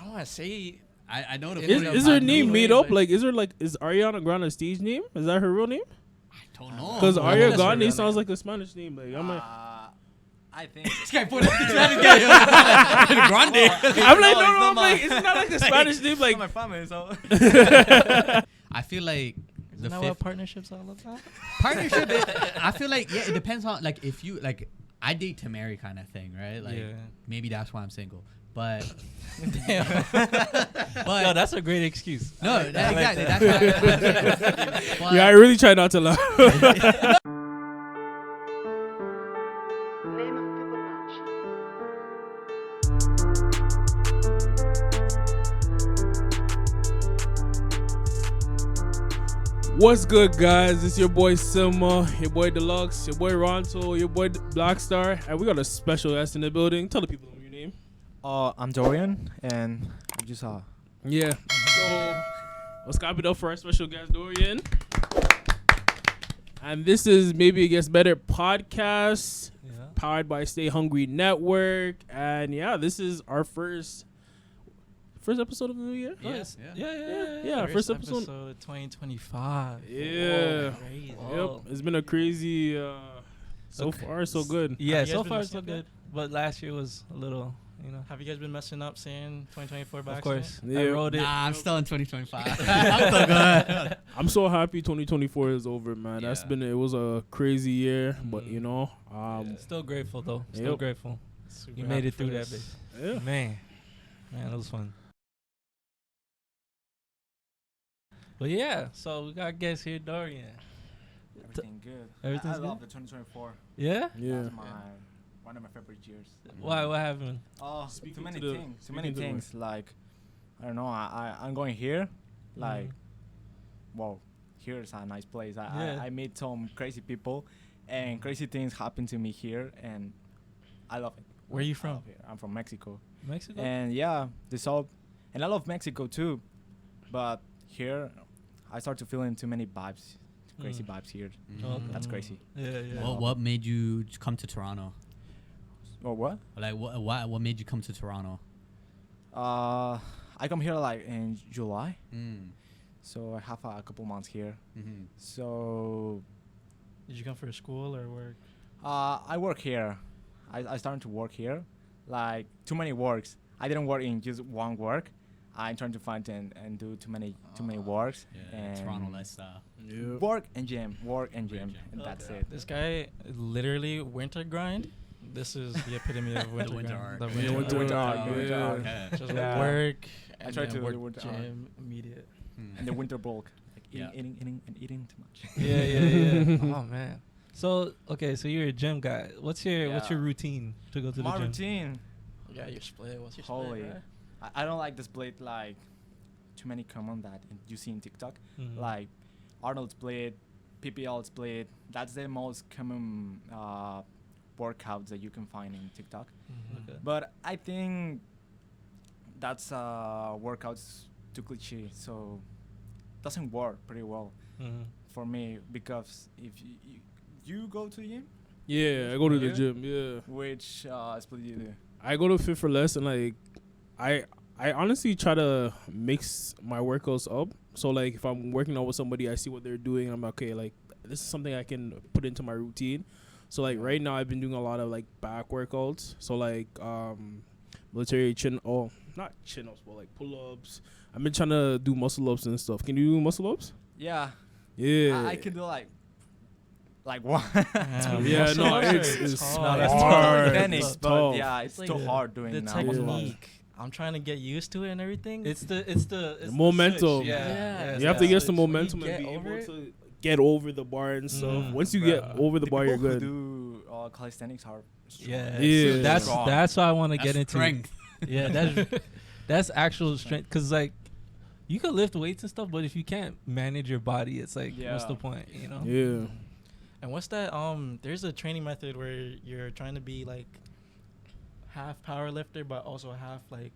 don't want to say. I know the. Is her name made up? Like, is Ariana Grande stage name? Is that her real name? I don't know. Because Ariana Grande sounds like a Spanish name. Like, I'm like. I think This guy put it. Grande. I'm like, no, I'm like, it's not like a Spanish name. Like, my family, so. I feel like Isn't that what partnerships all about? partnership. I feel like it depends on like if you like. I date to marry kind of thing, right? Like maybe that's why I'm single. But Damn. but No, that's a great excuse. no, exactly. That's why. yeah, I really try not to laugh. What's good, guys? It's your boy Sima, your boy Delux, your boy Ronto, your boy BlckkStar, and we got a special guest in the building. Tell the people your name. I'm Dorian, and I just Yeah. So let's clap it up for our special guest, Dorian. And this is Maybe It Gets Better podcast, powered by Stay Hungry Network. And yeah, this is our first episode of the new year. Yes. Yeah. First episode 2025. Yeah. Whoa. Yep. It's been a crazy. So far, so good. Yeah, so far so good. But last year was a little, Have you guys been messing up saying 2024 back? Of course. Yeah. I wrote it. Nah, I'm still in 2025. I'm so good. I'm so happy 2024 is over, man. Yeah. It was a crazy year, but Still grateful though. Still Yep. grateful. Super You made happy it through for that this. bit. yeah. Man, it was fun. But yeah, so we got guests here, Dorian. Everything good. Everything's I love good? the 2024. Yeah? Yeah. That's one of my favorite years. Why? What happened? Oh, Speaking too many to the- things. Too speaking many to the things. Like, I don't know. I'm going here. Like, well, here's a nice place. Yeah. I meet some crazy people, and crazy things happen to me here, and I love it. Where are you I from? love it. I'm from Mexico. Mexico? And yeah, and I love Mexico too, but here, I start to feel in too many vibes, crazy vibes here. Okay. That's crazy. Yeah. What made you come to Toronto? Or what? Like what made you come to Toronto? I come here like in July, Mm. so I have a couple months here. Mm-hmm. So Did you come for school or work? I work here. I started to work here, like too many works. I didn't work in just one work. I'm trying to find and do too many works. Yeah, and Toronto lifestyle. Yeah. work and gym, and that's it. This guy literally winter grind. This is the epitome of winter winter grind. art. The Yeah, winter art, yeah. Okay. Just Yeah. work. I And try then to do work, the winter art. gym, immediate. And the winter bulk, like Yeah. eating too much. Yeah. Oh man. So so you're a gym guy. What's your Yeah. routine to go to My the gym? routine. Yeah, your split. What's your Holy. split? I don't like the split like too many common that you see in TikTok. Right? Like Arnold split, PPL split. That's the most common workouts that you can find in TikTok. Okay. But I think that's workouts too cliche, so doesn't work pretty well for me, because if you go to the gym, Yeah, I go to the Yeah. gym. Yeah. which split you do? I go to Fit for Less, and like, I honestly try to mix my workouts up. So like, if I'm working out with somebody, I see what they're doing, and I'm like, okay, like this is something I can put into my routine. So like right now, I've been doing a lot of like back workouts. So like military not chin ups, but like pull ups. I've been trying to do muscle ups and stuff. Can you do muscle ups? Yeah, Yeah. I can do like one. Yeah, no, it's It's hard. that's hard. Tennis, It's but tough. yeah, it's It's too like hard doing the muscle ups. technique. I'm trying to get used to it and everything. It's the momentum. switch. Yeah. You have to get some When you momentum get and be over able it, to get over the bar and stuff. Mm. Once you get over the The bar, you're people who good. do calisthenics are strong. Yeah. Yeah. So that's Strong. that's what I want to That's get into. strength. Yeah, that's actual strength. Cause like, you can lift weights and stuff, but if you can't manage your body, it's like, what's the Yeah. point? Yeah. And what's that? There's a training method where you're trying to be like half power lifter, but also half like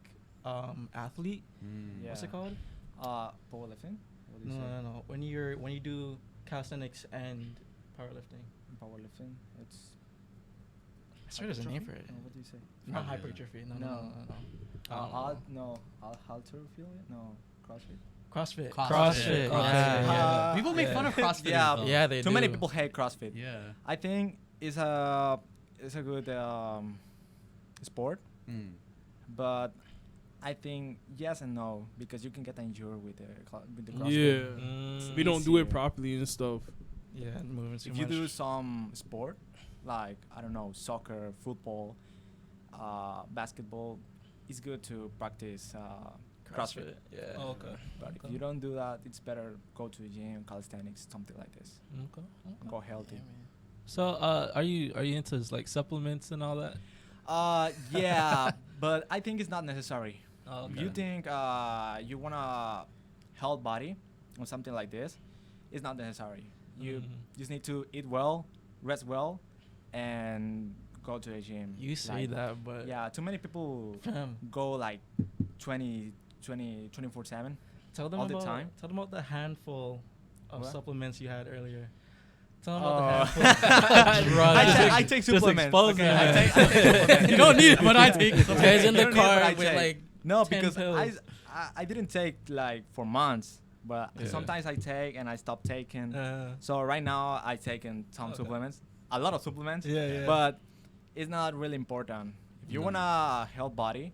athlete. Mm. Yeah. What's it called? Powerlifting. What do you say? No. When you do calisthenics and powerlifting. Powerlifting. It's I swear there's a name for it. No, what do you say? Not Yeah. hypertrophy. No. Halterfield? No, CrossFit. CrossFit. CrossFit. Yeah. People make fun of CrossFit. Yeah, Yeah, they too do. many people hate CrossFit. Yeah. I think it's a good sport, but I think yes and no, because you can get injured with the CrossFit. Yeah. We don't do it properly and stuff. Yeah, moving too If much. you do some sport, like I don't know, soccer, football, basketball, it's good to practice CrossFit. Yeah. Oh, okay. But if you don't do that, it's better go to the gym, calisthenics, something like this. Okay. Go healthy. So, are you into like supplements and all that? Yeah, but I think it's not necessary. Oh, If you think you want a health body or something like this, it's not necessary. You just need to eat well, rest well, and go to the gym. You say that, but Yeah, too many people go like 24/7. tell them all the about time. Tell them about the handful of What? supplements you had earlier. Tell them about the I handful. take Just supplements. expose Okay, them. I take supplements. You don't need it, but I take it. Guys in You the don't need it, but car I with take. like No, 10 because pills. I didn't take like for months, but Yeah. sometimes I take and I stop taking. Uh, So right now I taken some Okay. supplements, a lot of supplements. yeah. But it's not really important. If you want a health body,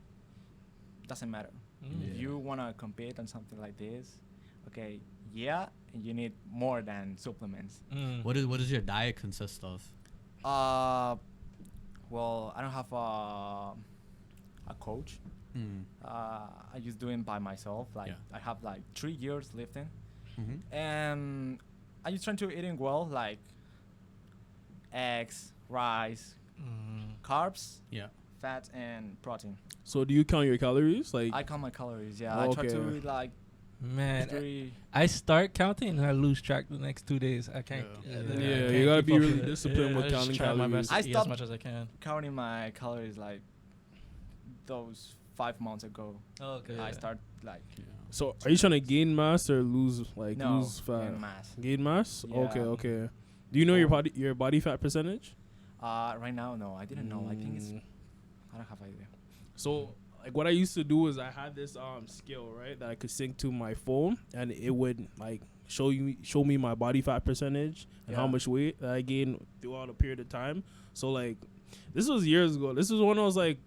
doesn't matter. Mm. If you want to compete on something like this, okay, yeah, and you need more than supplements. Mm. What does your diet consist of? Well, I don't have a coach. I just doing by myself. Like I have like 3 years lifting, and I just trying to eating well, like eggs, rice, carbs, fats, and protein. So do you count your calories? Like I count my calories. Yeah, Oh, I try to okay. eat like Man, 3. I start counting and I lose track the next 2 days. I can't. Yeah, you gotta be really disciplined with I just counting try my calories. best I to eat as stopped much as I can. counting my calories like those 5 months ago. Okay. I start like So are you trying to gain mass or lose lose fat? gain mass. Gain mass? Yeah. Okay. Do you know your body fat percentage? Right now, no, I didn't know. I think it's Mm. I don't have idea. So like what I used to do is I had this skill, right, that I could sync to my phone and it would like show me my body fat percentage and how Yeah. much weight that I gained throughout a period of time. So like this was years ago. This was when I was like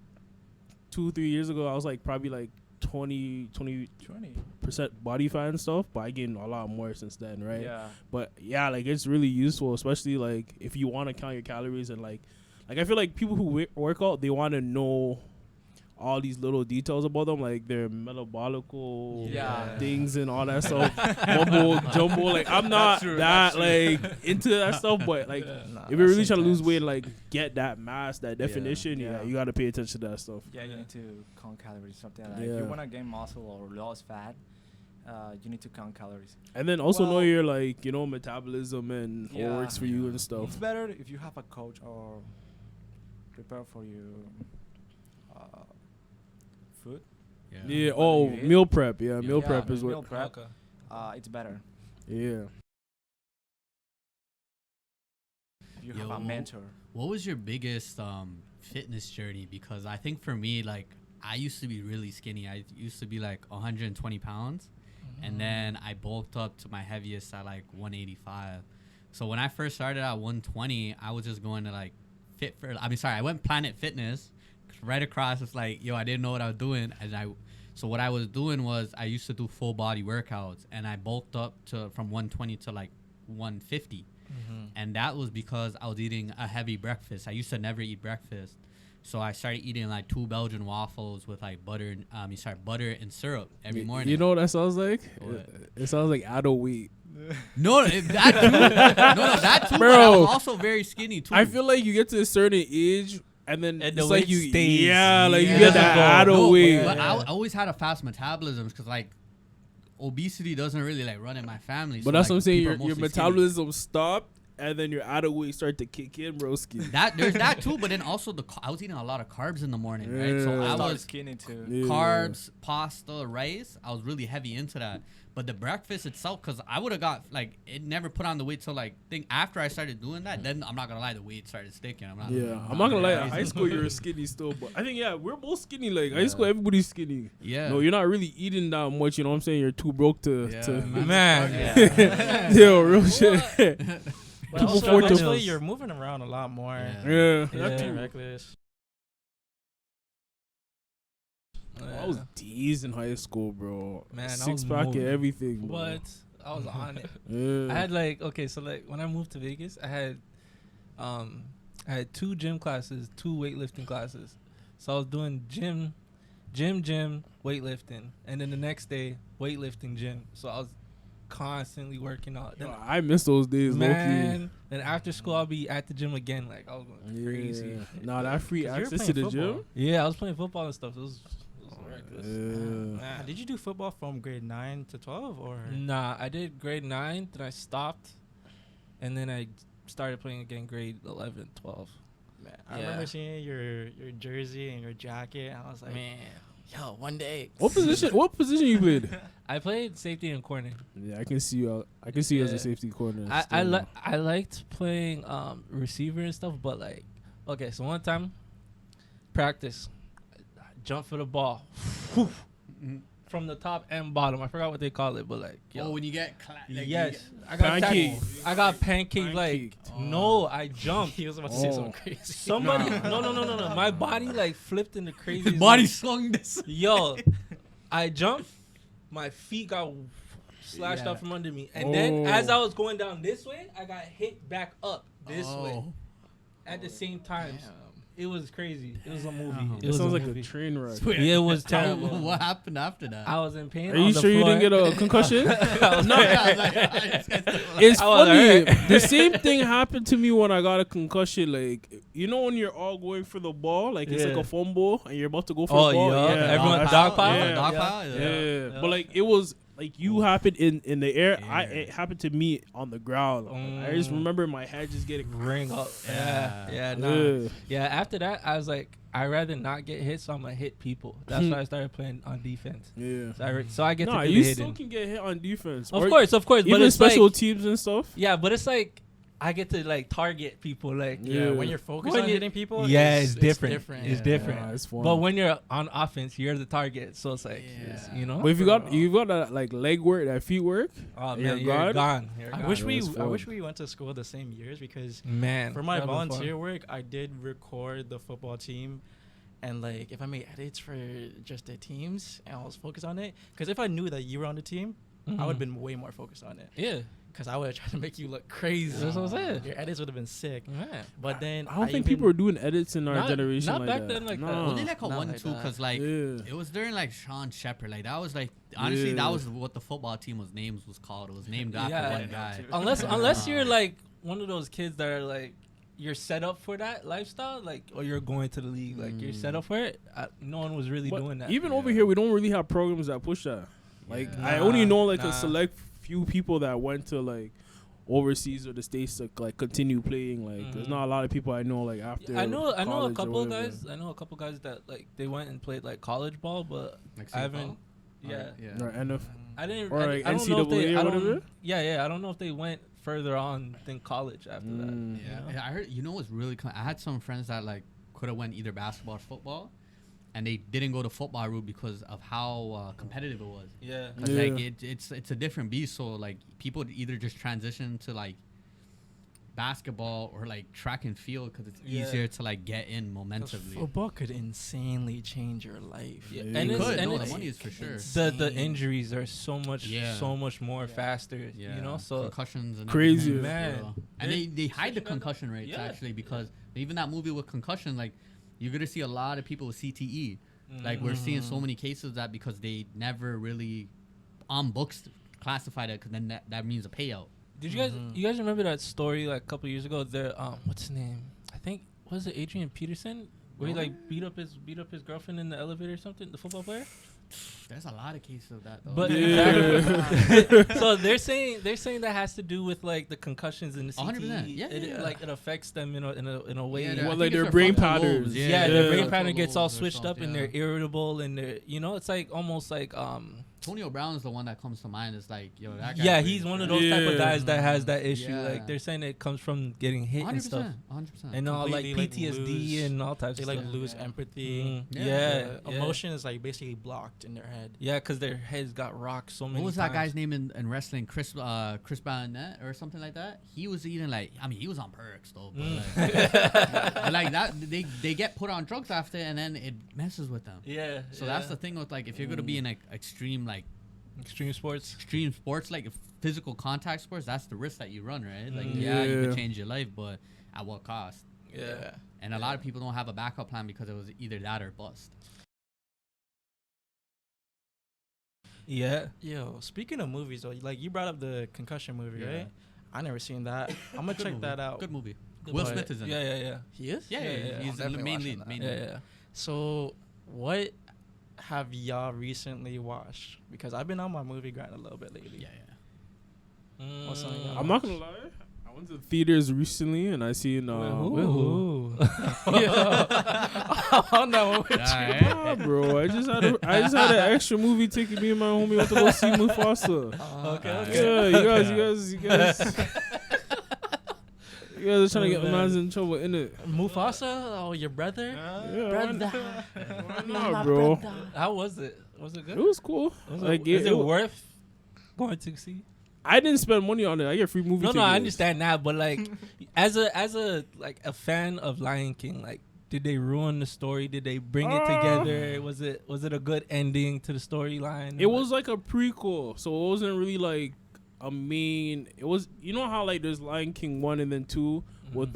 2-3 years ago. I was like probably like 20% body fat and stuff, but I gained a lot more since then, right? Yeah. But yeah, like it's really useful, especially like if you want to count your calories and like I feel like people who work out, they want to know all these little details about them, like their metabolical things and all that stuff. Mumbo jumbo. Like I'm not that like into that stuff, but like if you're really trying to lose weight and like get that mass, that definition, you got to pay attention to that stuff. Yeah, you need to count calories. Something like Yeah. if you want to gain muscle or lose fat, you need to count calories. And then also know Well- your like metabolism and what Yeah. works for you and stuff. It's better if you have a coach or prepare for you food. Yeah. What Oh, do you eat? meal prep. Yeah, meal prep is meal what. prep. It's better Yeah. if you have a mentor. What was your biggest fitness journey? Because I think for me, like I used to be really skinny. I used to be like 120 pounds, and then I bulked up to my heaviest at like 185. So when I first started at 120, I was just going to like I went Planet Fitness. Right across, it's like, yo, I didn't know what I was doing, so what I was doing was I used to do full body workouts, and I bulked up from 120 to like 150, and that was because I was eating a heavy breakfast. I used to never eat breakfast, so I started eating like 2 Belgian waffles with like butter and syrup every morning. You know what that sounds like? What? It sounds like adult wheat. No, that too. Bro. But I was also very skinny too. I feel like you get to a certain age, and then And it's the like weight you, stays. you Yeah. get that adult No, weight. but I always had a fast metabolism because like obesity doesn't really like run in my family. But so, that's like, what I'm saying. people are Your mostly skinny. metabolism stopped, and then your out of weight start to kick in, broski. There's that too, but then also I was eating a lot of carbs in the morning, right? So Yeah. I Started was skinny too. Yeah. carbs, pasta, rice. I was really heavy into that. But the breakfast itself, because I would have got like it never put on the weight till like after I started doing that. Then I'm not gonna lie, the weight started sticking. I'm not gonna lie. crazy. High school, you're skinny still, but I think we're both skinny. Like high school, everybody's skinny. Yeah. No, you're not really eating that much. You know what I'm saying? You're too broke to. Man. Yo, real shit. But People also, afford to- eventually you're moving around a lot more. Yeah. That too. Reckless. I was D's in high school, bro. Man, I was Six pack and moving. everything. Bro. What? I was on it. Yeah. I had like when I moved to Vegas, I had 2 gym classes, 2 weightlifting classes. So I was doing gym, weightlifting, and then the next day weightlifting, gym. So I was constantly working out. Yo, Then, I miss those days, man, then after school I'll be at the gym again. Like I was going crazy. Nah, that free 'Cause you were access to playing the football. gym. Yeah, I was playing football and stuff. It was reckless. Yeah. Did you do football from grade 9 to 12 or? Nah, I did grade 9, then I stopped, and then I started playing again grade 11, 12. Man, I remember seeing your jersey and your jacket, and I was like, Man, yo, one day. What position you played? I played safety and corner. Yeah, I can see you. I can see you as a Yeah. safety corner. I liked playing receiver and stuff, but like, okay, so one time, practice, I jumped for the ball, from the top and bottom. I forgot what they call it, but like, yo, when you get yes, I got Pancake. I got pancake. Like, no, I jumped. He was about to say Oh. something crazy. Somebody, no. My body like flipped in the craziest. body way. swung this. Yo, I jumped. My feet got slashed out from under me, and then as I was going down this way, I got hit back up this way at the same time. It was crazy. It was a movie. It It was sounds a like movie. a train wreck. Yeah, it was terrible. What happened after that? I was in pain. Are on you the sure you floor. didn't get a concussion? It's It's I was funny. hurt. The same thing happened to me when I got a concussion. Like, you know when you're all going for the ball, like it's like Yeah. a fumble and you're about to go for Oh, the ball. yeah. Everyone that's- dog pile? Yeah. Dog Yeah. pile? Yeah. But like it was like you happened in the air. It happened to me on the ground. I just remember my head just getting Ring up. Yeah. Yeah. Nah. Yeah. Yeah. After that, I was like, I'd rather not get hit, so I'm gonna hit people. That's why I started playing on defense. Yeah. So I get Nah, to do you the still hitting. can get hit on defense. Of Or course. But even it's special like, teams and stuff. yeah, but it's like I get to like target people. Like, Yeah, Yeah. when you're focused When on you- hitting people, yeah, it's different. It's Yeah. different. Yeah, it's fun. But when you're on offense, you're the target. So it's like, Yeah. you know. But if you got that like leg work, that feet work. Oh you're man, you're gone. You're I gone. wish Yeah, we it's I wish fun. we went to school the same years because Man, for my that'd be fun. volunteer work, I did record the football team, and like if I made edits for just the teams and I was focused on it, because if I knew that you were on the team, I would have been way more focused on it. Yeah, Because I would have tried to make you look crazy. that's what I'm saying. Your edits would have been sick. Man. But then I don't think even- people are doing edits in our Not- generation not like back that. then like that. Nah. Well, they like a Not one like too, that. because like Yeah. it was during like Sean Shepard. Like that was like honestly Yeah. that was what the football team was called. It was named after Yeah. one guy. Unless you're like one of those kids that are like you're set up for that lifestyle, like or you're going to the league, like you're set up for it. No one was really But doing that. even over here, we don't really have programs that push that. Like Yeah. I only know like Nah. a select few people that went to like overseas or the states to like continue playing. Like there's not a lot of people I know like after. I know a college or couple of whatever. guys. I know a couple guys that like they went and played like college ball, but Like I haven't. CFL? Yeah, Yeah. Or NF. I didn't. Or, I, like, I don't know if they. NCAA or I don't, whatever? yeah. I don't know if they went further on than college after that. Mm. you Yeah, know? yeah, I heard. You know what's really? I had some friends that like could have went either basketball or football, and they didn't go the football route because of how competitive it was. Yeah. 'Cause, Yeah. like it's a different beast. So like people would either just transition to like basketball or like track and field because it's Yeah. easier to like get in momentarily. Football could insanely change your life. Yeah. Yeah. And It it's, could. and No, it's the money is for sure. the injuries are so much Yeah. more faster. Yeah, You know, so concussions and Crazy. everything, Man. so- And they hide the especially back concussion rates Yeah. actually because even that movie with concussion, like you're gonna see a lot of people with CTE. Like we're seeing so many cases of that because they never really on books classified it because then that means a payout. did you guys remember that story like a couple years ago? There, what's his name? I think was it Adrian Peterson, where he like beat up his girlfriend in the elevator or something. The football player. There's a lot of cases of that, though. But Yeah. so they're saying that has to do with like the concussions and the CTE. 100%. Yeah, yeah. Like it affects them in a way. Yeah, Well, I like think their it's brain frontal patterns. lobes. Yeah, their brain Yeah. pattern gets all Frontal lobes or switched up and they're something, irritable and they're it's like almost like Antonio Brown is the one that comes to mind. It's like, yo, that guy. yeah, he's one of those type of Yeah. guys that has that issue. Yeah. Like they're saying it comes from getting hit and stuff 100%. and all like Completely, like, PTSD lose- and all types They of like stuff. lose Yeah. empathy. Mhm. Yeah. Yeah, Emotion is like basically blocked in their head. Yeah, because their heads got rocked so many What was times. that guy's name in wrestling? Chris Barnett or something like that. He was eating like, I mean, he was on perks though, but like that they get put on drugs after and then it messes with them. Yeah. So that's the thing with like if you're gonna be in like extreme extreme sports. like physical contact sports, that's the risk that you run, right? Like Mm. you Yeah. could change your life, but at what cost? Yeah. And a lot of people don't have a backup plan because it was either that or bust. Yeah. Yo, speaking of movies though, like you brought up the concussion movie, Yeah. right? I never seen that. I'm gonna check movie. that out. Good movie. Good Will movie. Smith is in Yeah, it. yeah. He is? Yeah, I'm he's the definitely main watching lead. that. Main Yeah, lead. yeah. So what have y'all recently watched? Because I've been on my movie grind a little bit lately. Yeah, yeah. What's something y'all I'm not gonna lie. I went to the theaters recently and I seen Ooh. Oh no! Nah, bro. I just had an extra movie ticket. Me and my homie went to go see Mufasa. Okay. Yeah, you guys. You guys are trying to get man. man's in trouble, innit? Mufasa? Oh, your brother? Yeah, Brother. why not, bro? How was it? Was it It good? was cool. Was Like, is it it- worth going to see? I didn't spend money on it. I get free movie tickets. No, I understand that, but like, as a like a fan of Lion King, like, did they ruin the story? Did they bring it together? Was it a good ending to the storyline? It was like a prequel, so it wasn't really like a main. It was, you know how like there's Lion King 1 and then 2 with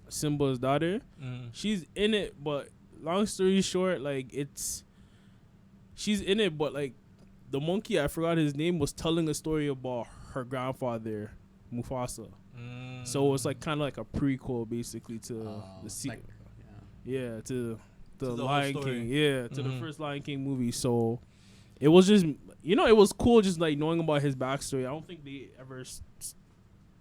Simba's daughter. She's in it, but long story short, like she's in it, but like the monkey, I forgot his name, was telling a story about her grandfather Mufasa. So it's like kind of like a prequel basically to the like, yeah, to the To the whole Lion story. King. Yeah, to the Mhm. first Lion King movie. So it was just, it was cool just like knowing about his backstory. I don't think they ever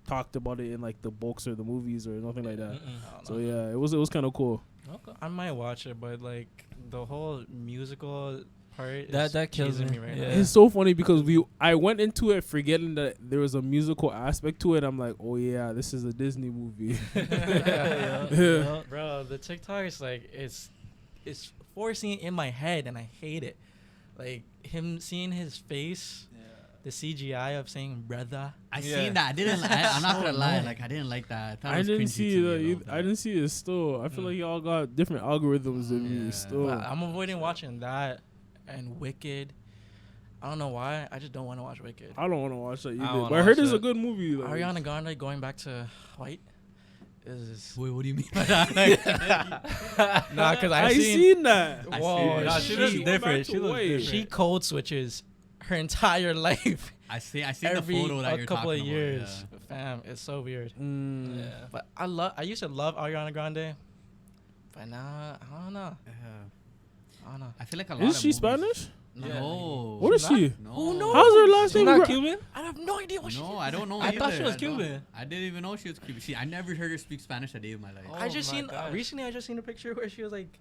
talked about it in like the books or the movies or nothing like that. So yeah, it was kind of cool. Okay. I might watch it, but like the whole musical part That kills cheesing me. right Yeah. now. It's so funny because I went into it forgetting that there was a musical aspect to it. I'm like, oh yeah, this is a Disney movie. Yeah. Bro, the TikTok is like it's forcing it in my head and I hate it. Like him seeing his face, the CGI of saying brother. I Yeah. seen that. I'm not gonna So lie. annoying. Like I didn't like that. thought it I was didn't cringy see to me a it. little I bit. didn't see it still. I feel like y'all got different algorithms than me Yeah. still. But I'm avoiding watching that and Wicked. I don't know why. I just don't want to watch Wicked. I don't want to watch that I either. don't But wanna I heard watch it's a that. good movie. Like. Ariana Grande going back to white is Wait, what do you mean by that? nah, because I I seen that. I Whoa, seen it. Nah, she looks She went different. back She to looks white. different. she code switches her entire life I seen the every photo that a you're couple of talking years. Fam, it's so weird. Mm. Yeah. But I used to love Ariana Grande, but now I don't know. Yeah. I don't know. I feel like a lot Is of she movies- Spanish? No. What is she? No. Who knows? How's her last She's name? not Gra- Cuban? I have no idea what she No, is. I don't know. I thought she either. was Cuban. I didn't even know she was Cuban. I never heard her speak Spanish a day of my life. I just Oh my seen gosh. recently. I just seen a picture where she was like,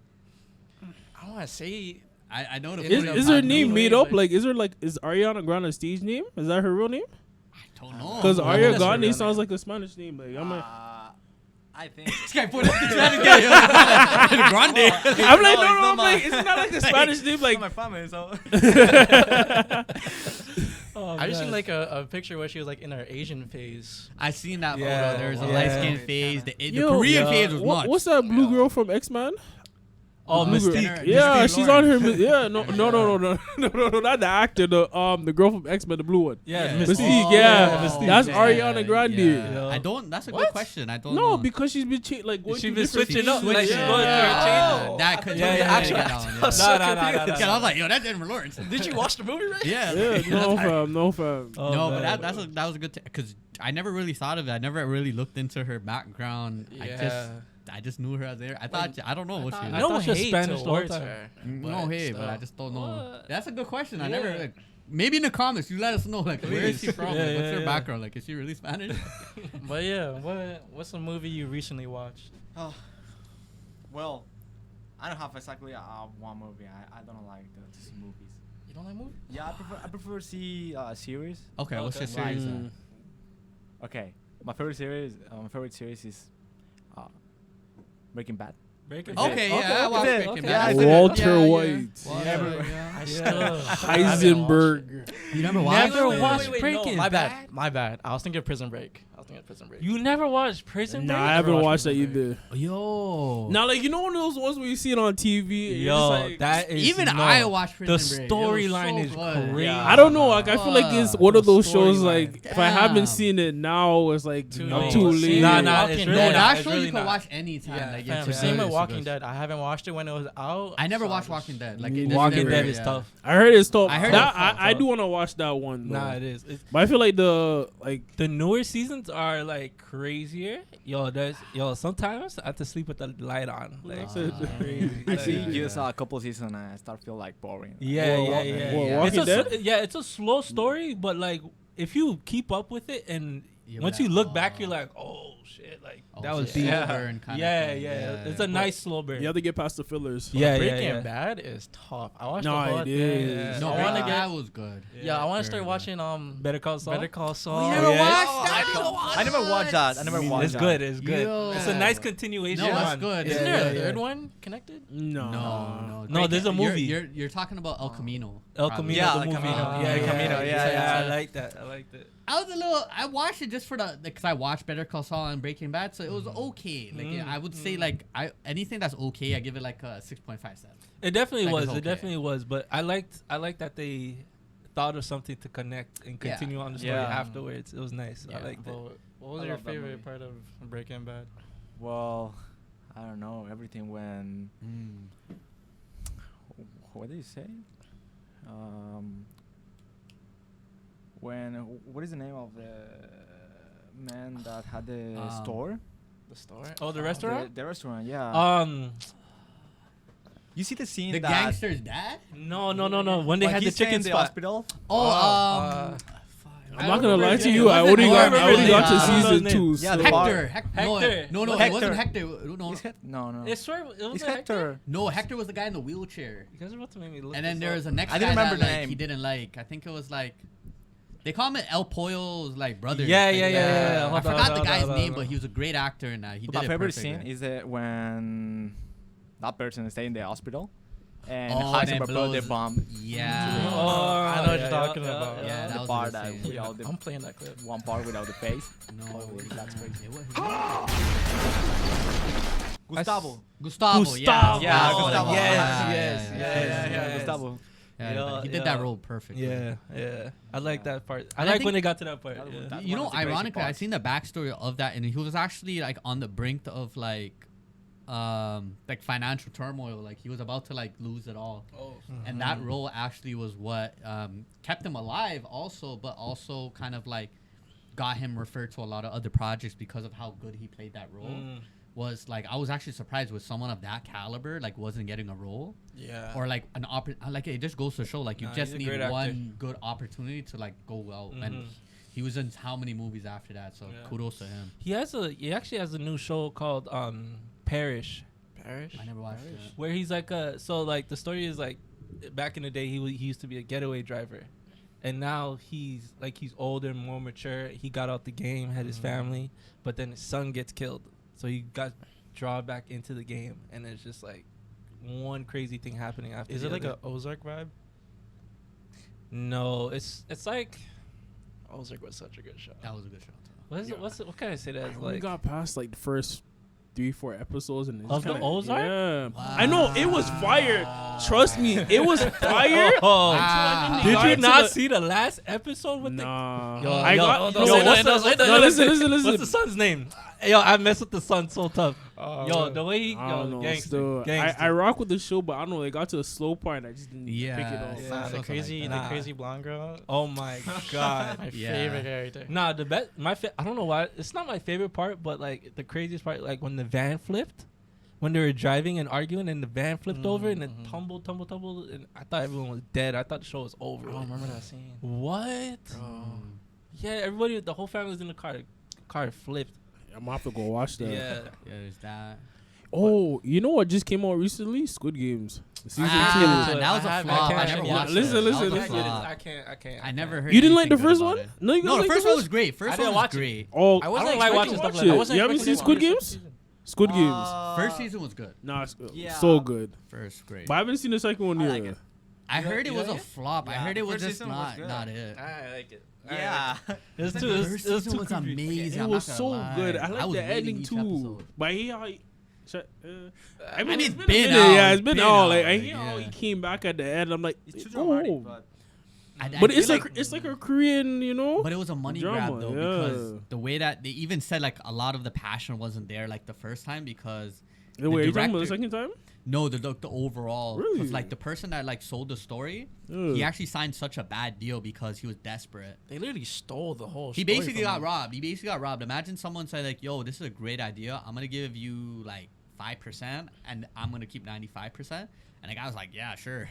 I want to say I know the Is- photo Is I'm her talking name about. made up? Like, is Ariana Grande a stage name? Is that her real name? I don't know. Because Oh, Ariana that's her real Grande sounds name. like a Spanish name. Like, I'm like, I think This guy put it trying to get Grande. I'm like, no, it's no, not I'm like, my- it's not like a Spanish name. Like, my family, so Oh, I just man. seen like a picture where she was like in her Asian phase. I seen that Yeah, photo. There was a yeah. light skin Kinda. phase. The Yo, Korean phase was nuts. what's that blue girl from X-Men? Oh, Blue girl. Mystique. Yeah, Mystique she's on her. Lawrence. Yeah, no, not the actor. The girl from X-Men, the blue one. Yeah, Yeah. Mystique, Oh, yeah. Mystique. That's yeah, Ariana Grande. Yeah. I don't. That's a good What? question. I don't No, know. because she's been like going She's through been different switching up. phases. Like she's Yeah. going through her change. That could Yeah, be yeah, the yeah. that one, yeah. So No. Yeah, I was like, yo, that's Jennifer Lawrence. Did you watch the movie, right? Yeah. Yeah, no fam. Oh, No, man. but that was a good because I never really thought of it. I never really looked into her background. I just I just knew her as there. I thought I don't know what she I was. thought she was hate Spanish the whole towards time. her. No hate, but I still. just don't know. What? That's a good question. I Yeah. never like. Maybe in the comments you let us know like where is she from? Yeah, Like, what's yeah, her yeah. background? Like is she really Spanish? But yeah, what's a movie you recently watched? Oh, well, I don't have exactly one movie. I don't like those movies. You don't like movies? Yeah, I prefer see series. Okay, what's your Okay. series? Mm. Okay, my favorite series is Breaking Bad. Breaking Okay, Bad. yeah, I watched Okay. Breaking Yeah, Bad. I did it. Walter Yeah, White. I Yeah. still Heisenberg. You never watched Never it? watched no, Breaking my Bad? bad. My bad. I was thinking of Prison Break. You never watched Prison Nah, Break? I haven't watched watched that Prison either. Yo. Now, like, you know one of those ones where you see it on TV? and you're Yo, just like, that is Even no. I watched The Prison Break. It was storyline so is good. crazy. Yeah. I don't know. Like, I feel like it's one of the those shows. storyline. Like, if I haven't Damn. seen it now, it's like Too I'm late. too Seen late. Nah, it nah, Walking it's No, really Dead. not. that It's show really you can not. watch anytime. Yeah, Like, fam, it's same good, with it's Walking good. Dead. I haven't watched it when it was out. I never so watched just- Walking Dead. Like, Me it neither. just Walking never- Dead is yeah. tough. I heard it's tough. I heard That, it's tough, I tough. do want to watch that one. Though. Nah, it is. But I feel like the The newer seasons are crazier. Sometimes I have to sleep with the light on. Like, crazy. I Like, see yeah. just a couple seasons and I start feel like boring. Yeah, Whoa, yeah, Wa- yeah. Whoa, yeah. Walking It's a, Dead? yeah, it's a slow story, but like if you keep up with it and You're once like, you look back, oh. you're like, oh shit, like Oh, that was so deep. slow Yeah, burn kinda yeah, thing. It's a nice slow burn. you have to get past the fillers. Yeah, Breaking Bad is tough. I watched No, the whole it thing. is. No, I Breaking want to Bad get. was good. Yeah, I want to Very start good. watching Better Call Saul. Better Call Saul. You never yeah. watched that? You don't watch I never watched that. I never watched It's that. good. It's good. Yo. It's a nice continuation. No, that's on- good. Isn't Yeah, there a yeah, third yeah. one connected? No. No, there's a movie. You're talking about El Camino. El probably. Camino, Yeah, the El movie. Camino. Yeah, El Camino, yeah. I like that. I liked it. I watched it just for because I watched Better Call Saul and Breaking Bad, so it was okay. Like I would say like anything that's okay, I give it like a 6.5 cents. It definitely Like, was. it's It okay. definitely was. But I liked that they thought of something to connect and Yeah. continue on the story Yeah. afterwards. It was nice. Yeah. I liked it. But what was I your love that favorite movie. part of Breaking Bad? Well, I don't know. Everything when what did you say? When what is the name of the man that had the store? The store? Oh, the restaurant? The restaurant, yeah. You see the scene The that gangster's dad? No. When they when had the he's in chicken the spot. hospital. I'm not gonna lie to Yeah. you. I only got to I remember season his 2. Yeah, so- the bar. Hector. Hector. No, it Hector. wasn't Hector. No, Is it? No. I swear it was It's Hector. Hector. no, Hector was the guy in the wheelchair. You guys are about to make me look. And then this there up. was a next I guy didn't remember that the like, name. he didn't like. I think it was like they call him El Pollo's like brother. Yeah, Like, yeah. I Hold on, forgot hold the on, guy's hold on, name, hold but on. he was a great actor in that. He But did my it favorite perfect, scene is when that person stay in the hospital and Oh, and then Heisenberg blow the blows- bomb. Yeah. Oh, I know what yeah, you're talking yeah, about. yeah, Yeah. that The was part a good that scene. without the I'm playing that clip. one part without the face. No, That's crazy. it was- Gustavo. Gustavo. Yeah. Yeah, Oh, Gustavo. Yes. yeah. Gustavo. Yeah, Yeah, he did yeah. that role perfectly. Yeah. I like that part. I And I like think- when they got to that part. That was- Yeah. that- You one know, of the crazy ironically, I parts. seen the backstory of that, and he was actually like on the brink of like financial turmoil. Like he was about to like lose it all, and that role actually was what kept him alive. Also, but also kind of like got him referred to a lot of other projects because of how good he played that role. Was like I was actually surprised with someone of that caliber like wasn't getting a role. Yeah. Or like an like it just goes to show like you Nah, just he's a need great actor. one good opportunity to like go out, and he was in how many movies after that, so Yeah. kudos to him. He actually has a new show called Parish, Parish? I never watched it. where he's like so like the story is like back in the day he used to be a getaway driver, and now he's older, more mature. He got out the game, had his family, but then his son gets killed, so he got drawn back into the game, and it's just like one crazy thing happening after. Is the it like other. a Ozark vibe? No, it's like Ozark was such a good show. That was a good show. what can I say that is We like got past like the first 3-4 episodes and it's Of the kinda- Ozark? Yeah. Wow. I know it was fire. Trust me, it was fire. Oh, Wow. did got you into not the- see the last episode with Nah. Yo, I yo, got hold no, on, what's wait, the- wait, no, listen. What's the son's name? Yo, I mess with the son so tough. Yo, the way he I don't know. gangster, Still, I rock with the show, but I don't know. It got to a slow part, and I just didn't pick it up. Yeah. Nah, the Something crazy, like the crazy blonde girl. Oh my god. My Yeah. favorite character. Nah, the best. I don't know why. It's not my favorite part, but like the craziest part, like when the van flipped, when they were driving and arguing, and the van flipped over and it tumbled, and I thought everyone was dead. I thought the show was over. I don't remember that scene. What? Bro. Yeah, everybody, the whole family was in the car. The car flipped. I'm gonna have to go watch that. Yeah. Yeah, there's that. Oh, you know what just came out recently? Squid Games. Season Ah, 2. that was I a flop. I can't never watch watched it. Listen, it. listen, That was a listen. flop. I can't. I never heard. You didn't like the anything first good one? about it. No, you No, the didn't first like one was great. First I didn't one was watch it. great. Oh, I I wasn't don't like watching expecting stuff like it. that. I wasn't You haven't expecting seen Squid to watch Games? it. Squid Games. First season was good. Nah, it's Yeah. so good. First great. But I haven't seen the second one I yet. like it. I You heard it like- was you a like it? flop. I Yeah, heard it was first just season was good. not it. I like it. Yeah. It was The too. It first was season too was creepy. amazing. It I'm was not so gonna lie. good. I like was the waiting ending each too. episode. But I hear how he, I mean, it's a been minute. out. Yeah, it's been out. Like I Like, hear how yeah. he came back at the end. I'm like, It's too dramatic, oh. but But I it's feel like it's like a Korean, you know. But it was a money Drama, grab though, yeah. because the way that they even said like a lot of the passion wasn't there like the first time because Wait, are you talking about the director- second time? no, the overall Really? because like the person that like sold the story, Ugh. he actually signed such a bad deal because he was desperate. They literally stole the whole. He story basically from got him. robbed. He basically got robbed. Imagine someone said like, "Yo, this is a great idea. I'm gonna give you like 5%, and I'm gonna keep 95%." And the guy was like, "Yeah, sure."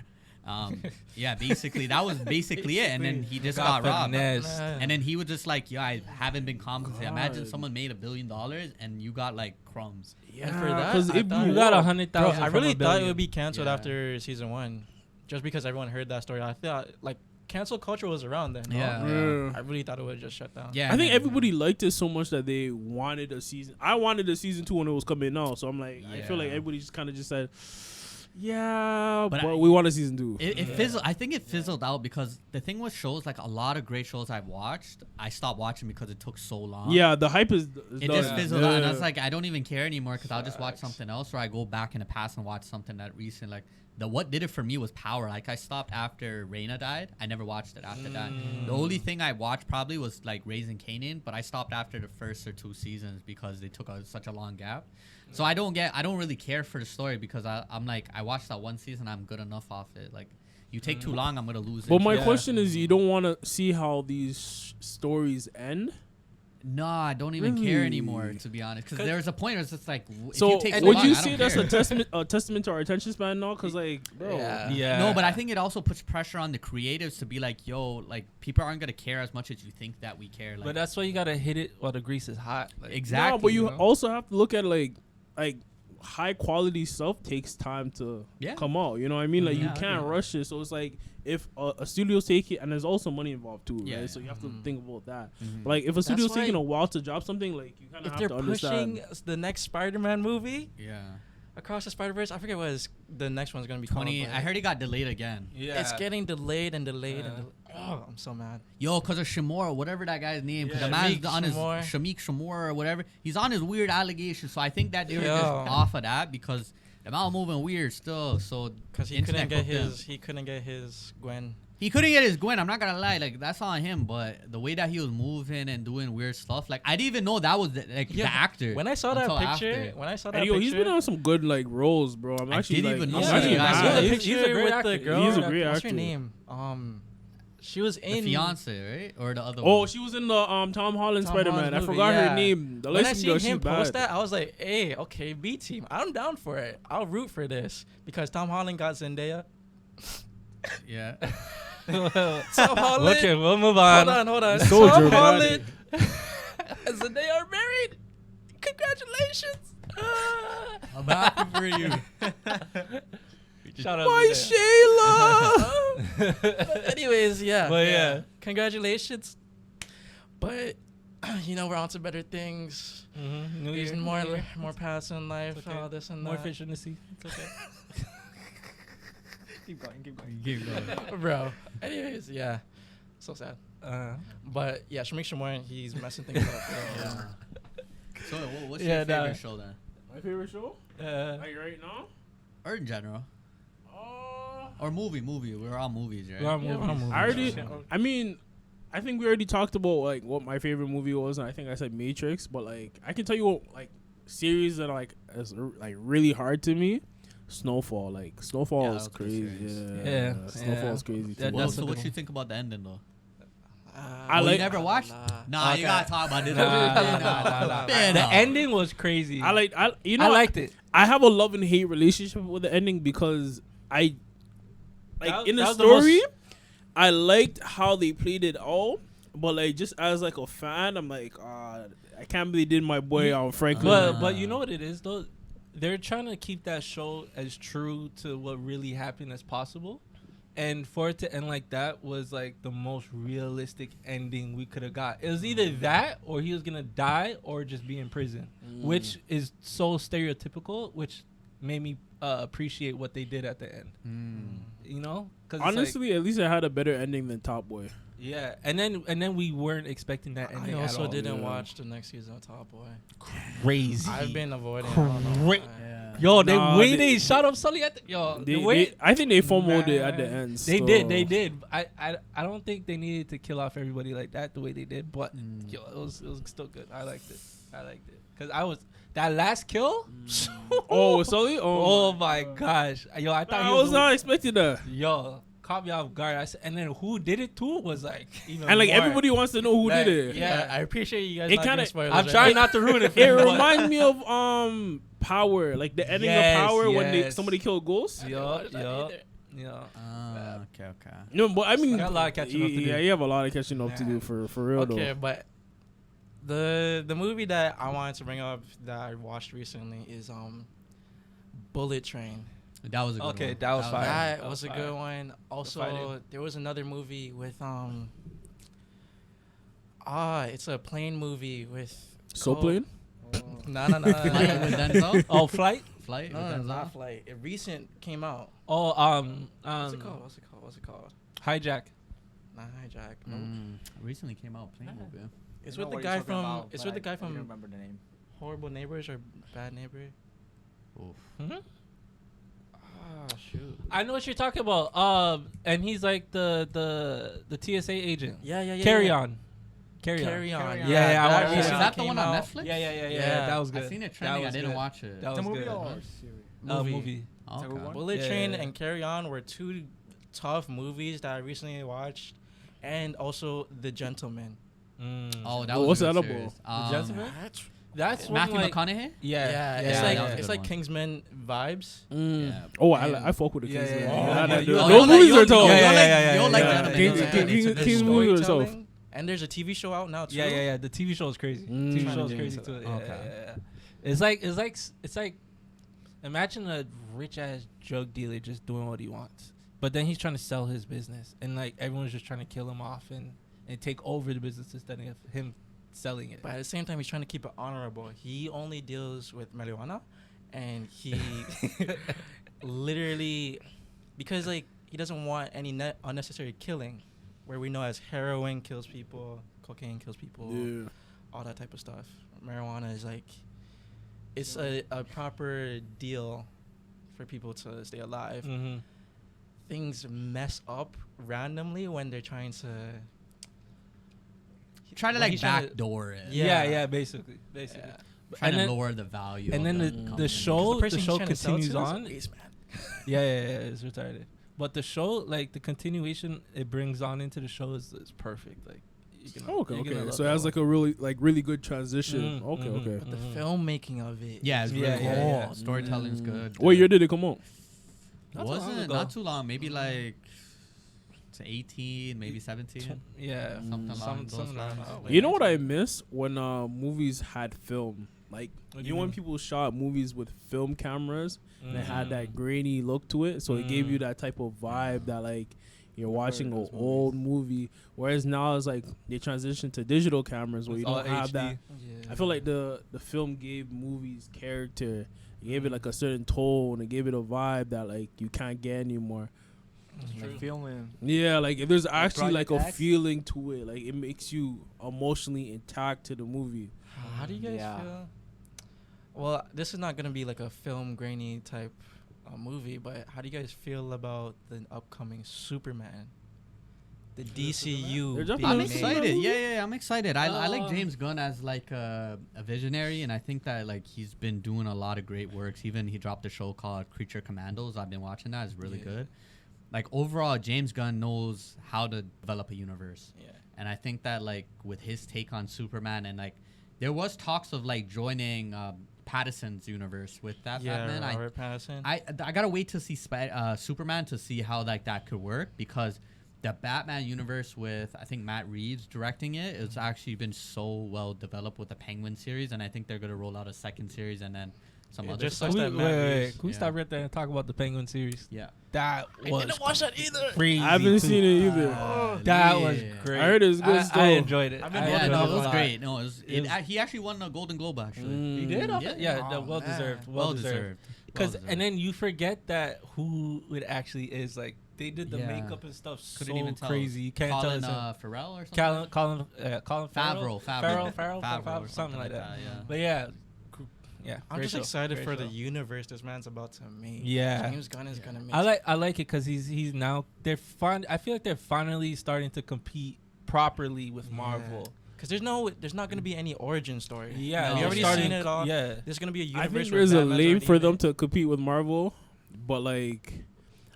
Yeah, basically that was basically it. And then he just got robbed. finessed. And then he was just like, "Yeah, I haven't been compensated." Imagine God. someone made $1 billion and you got like crumbs. Yeah, And for that, 'cause I it thought- blew You got up. 100,000. Bro, I from really $1 thought it billion. would be canceled Yeah. after season 1, just because everyone heard that story. I thought like cancel culture was around then. no? Yeah. Yeah. I really thought it would just shut down. Yeah, I think and then- everybody liked it so much that they wanted a season. I wanted a season 2 when it was coming out, so I'm like, I feel like Yeah. everybody just kind of just said, yeah, But but I- we want a season 2. It fizzled. I think it fizzled out because the thing with shows, like a lot of great shows I've watched, I stopped watching because it took so long. Yeah, the hype is It done. just fizzled out, and I was Yeah. like, I don't even care anymore because I'll just watch something else, or I go back in the past and watch something that recent. Like what did it for me was Power. Like I stopped after Reina died. I never watched it after that. The only thing I watched probably was like Raising Kanan, but I stopped after the first or 2 seasons because they took such a long gap. So I don't really care for the story because I'm like, I watched that one season, I'm good enough off it. Like you take too long, I'm gonna lose it. But my Yeah. question is, you don't want to see how these stories end? No, I don't even care Really? anymore, to be honest. Because there's a point where it's just like, if So you take so would long, you I say don't that's care. a testament to our attention span now? Because like, bro, Yeah. Yeah. No, but I think it also puts pressure on the creatives to be like, yo, like people aren't gonna care as much as you think that we care. Like, But that's why you gotta hit it while the grease is hot. Like, exactly. No, but you know? also have to look at like high quality stuff takes time to Yeah. come out. You know what I mean? Like Yeah, you I can't agree. rush it. So it's like if a studio's take it, and there's also money involved too, Yeah, right? So you have to think about that. Mhm. Like if a studio's why- taking a while to drop something, like you kind of If have they're to understand. pushing the next Spider-Man movie Yeah. across the Spider-Verse, I forget what the next one's gonna be called. 20. but I heard it got delayed again. yeah. it's getting delayed and delayed. Yeah. Oh, I'm so mad. Yo, cause of Shamor, whatever that guy's name, because Yeah, the man's Shamik on his Shamor. Shamik Shamor or whatever. He's on his weird allegations, so I think that they were just Yo. off of that because the man moving weird still. So Because he internet couldn't get hooked him. he couldn't get his Gwen. He couldn't get his Gwen. I'm not gonna lie, like that's on him. But the way that he was moving and doing weird stuff, like I didn't even know that was the actor. When I saw that until picture, after. when I saw that And yo, he's picture, been on some good like roles, bro. I'm I actually didn't like, even know I'm that. actually Yeah, I saw mad. the he's a picture great with actor. the girl. He's a great What's actor. her name? She was The in fiance, right, or the other Oh, one? she was in the Tom Holland Tom Spider-Man. Holland's I movie, forgot her yeah. name. The When I light seen girl, she's him post bad. that, I was like, "Hey, okay, B team, I'm down for it. I'll root for this because Tom Holland got Zendaya. Yeah. Tom Holland. Okay, we'll move on. Hold on. Soldier, Tom man. Holland and Zendaya are married. Congratulations. I'm happy for you. Shout out My to Shayla. But anyways, yeah. But yeah. Congratulations. But we're on to better things. Mm-hmm. New There's Year, more New Year. more paths in life, It's okay. all this and More that. fish in the sea. It's okay. keep going, keep going. Keep going. Bro. Anyways, yeah. So sad. But yeah, Shamik Shamor, he's messing things up. Yeah. So, what's Yeah, your favorite nah. show then, My favorite show? Like right now? or in general, or movie? We're all movies, right? We're all movies. I already. Yeah. I mean, I think we already talked about like what my favorite movie was, and I think I said Matrix. But like, I can tell you what like series that like is like really hard to me. Snowfall, like Snowfall Yeah, is that was a good crazy. series. Yeah. Snowfall is crazy. That- Too. Well, that's a so good what you one. think about the ending though? I You like- never watched? Nah, Okay. you gotta talk about this. Nah. Man, The ending was crazy. I I liked it. I have a love and hate relationship with the ending because I like That- in the that was the story, most- I liked how they played it all, but like just as like a fan, I'm like, I can't believe they did my boy Franklin. But you know what it is though? They're trying to keep that show as true to what really happened as possible. And for it to end like that was like the most realistic ending we could have got. It was either that or he was gonna die or just be in prison, which is so stereotypical, which made me appreciate what they did at the end. You know, 'cause it's Honestly, at least I had a better ending than Top Boy. yeah. And then we weren't expecting that ending. I at also all. didn't Yeah. watch the next season of Top Boy. Crazy. I've been avoiding. I don't know Great. why. Yo, they Nah, waited. they- Shut up, Sully. At the, yo, They, the way I think they FOMO'd it at the Man. end. They so. did. They did. I don't think they needed to kill off everybody like that the way they did. But yo, it was still good. I liked it. Because I was that last kill. Oh, Sully? Oh my gosh. Yo, I thought I he was was. not expecting that. Yo, caught me off guard. I said, and then who did it too was like even. And like more. everybody wants to know who Like, did it. yeah. I appreciate you guys. It not kinda- giving spoilers I'm right trying now. not to ruin it for It you. but- reminds me of Power, like the ending Yes, of Power when yes. somebody killed Ghost. Yo. Okay. No, but I mean, Got a lot of catching up to do. Yeah, you have a lot of catching up to do for real Okay, though. but the movie that I wanted to bring up that I watched recently is Bullet Train. That was a good one. Okay, that was fire. That That was a was good fire. one. Also, fighting. there was another movie with it's a plane movie with So plane. No. Flight with Denzel? Oh, Flight. Flight with No, Denzel? not Flight. It recent came out. Oh, What's it called? Hijack. Not Hijack. No. Recently came out plane movie. It's I know with the what guy you're talking from. about, It's but with the guy I don't from remember the name. Horrible Neighbors or Bad Neighbor. Oof. Ah, shoot. I know what you're talking about. And he's like the TSA agent. Yeah. Carry on. Carry on. Yeah, I that watched Is it. recently that the came one on out. Netflix? Yeah. That was good. I seen it That trending. I was didn't good. watch it. That It's a was movie good. or Huh? series? Movie. It's a good one? Bullet Yeah. Train and Carry On were two tough movies that I recently watched, and also The Gentleman. Oh, that What's was a that good about? series. The Gentleman? That's That's one Matthew like, McConaughey? yeah, yeah. it's that was a like good one. Kingsman vibes. Yeah. Oh, And- I fuck with the Yeah, Kingsman. yeah, Oh, yeah. that- You- those you like- movies you- are tough. you don't like Yeah. Gentleman. Kings- Yeah. Kings- The Kings movies are tough. storytelling, and there's a TV show out now too. Yeah. The TV show is crazy. TV show is Mm. crazy too. Yeah, Okay. yeah. It's like, imagine a rich ass drug dealer just doing what he wants, but then he's trying to sell his business, and like everyone's just trying to kill him off and take over the business instead of him selling it. But at the same time, he's trying to keep it honorable. He only deals with marijuana, and he literally, because like he doesn't want any unnecessary killing, where we know as heroin kills people, cocaine kills people, Yeah. all that type of stuff. Marijuana is like, it's a proper deal for people to stay alive. Mm-hmm. Things mess up randomly when they're trying to. Try to when like he's trying to- backdoor it. Yeah, basically. Yeah. Trying And to then- lower the value. and of then the the company. show- person he's show trying to sell continues to is a on. waste man. Yeah, it's retarded. But the show, like the continuation it brings on into the show is perfect. Like, you can, Okay, you're gonna okay. love So that that's one. like a really good transition. Mhm, Okay, mhm. okay. But the Mhm. filmmaking of it. Yeah, it's really Yeah, cool. yeah, yeah. Storytelling's good. What year did it come out? Not too long Wasn't ago. not too long. Maybe like to 18, maybe 17. Yeah, Something along those something around lines. that. You know what I miss when movies had film? Like What do you you know when mean? people shot movies with film cameras and it had Mm. that grainy look to it, so it gave you that type of vibe that like you're watching an old movie. Whereas now it's like they transition to digital cameras where It's you all don't have HD. that. Yeah. I feel like the film gave movies character. It gave it like a certain tone. It gave it a vibe that like you can't get anymore. Like filming. Yeah, like if there's actually like Project a X? feeling to it, like it makes you emotionally intact to the movie. How do you guys Yeah. feel? Well, this is not gonna be like a film grainy type movie, but how do you guys feel about the upcoming Superman? the DCU. They're dropping I'm Yeah. excited. Yeah, I'm excited. I like Um, James Gunn as like a visionary, and I think that like he's been doing a lot of great works. Even he dropped a show called Creature Commandos. I've been watching that. It's really good. Like overall, James Gunn knows how to develop a universe. Yeah. And I think that like with his take on Superman, and like there was talks of like joining Pattinson's universe with that Batman. Robert Pattinson. I gotta wait to see Superman to see how like that could work, because the Batman universe with I think Matt Reeves directing it, it's actually been so well developed with the Penguin series, and I think they're gonna roll out a second series and then some other just stuff. sucks Wait, that wait, Matt wait. Reeves- Can we stop right there and talk about the Penguin series? Yeah. That was I didn't watch that either. crazy. I haven't too. seen it either. That was Yeah. great. I heard it was good I stuff. enjoyed it. I've been I Yeah, wanting enjoyed no, to it was a lot. great. No, it was. It was- He actually won a Golden Globe actually. He did? Yeah. Yeah, Oh, well deserved. man. Well deserved. Because Well-deserved. and then you forget that who it actually is. Like they did the Yeah. makeup and stuff Couldn't so even tell. crazy. You can't Colin tell it's Farrell or something. Colin Farrell, Favreau, something like that. Yeah. But yeah, yeah. I'm great just show. excited Great for the show. universe this man's about to make. Yeah. James Gunn is gonna make. I like it because he's now I feel like they're finally starting to compete properly with Marvel. Because there's not gonna be any origin story. Yeah, No, we they're already starting- seen it all. Yeah, There's gonna be a I universe. think where there's a Batman's lane already for in them it. to compete with Marvel, but like,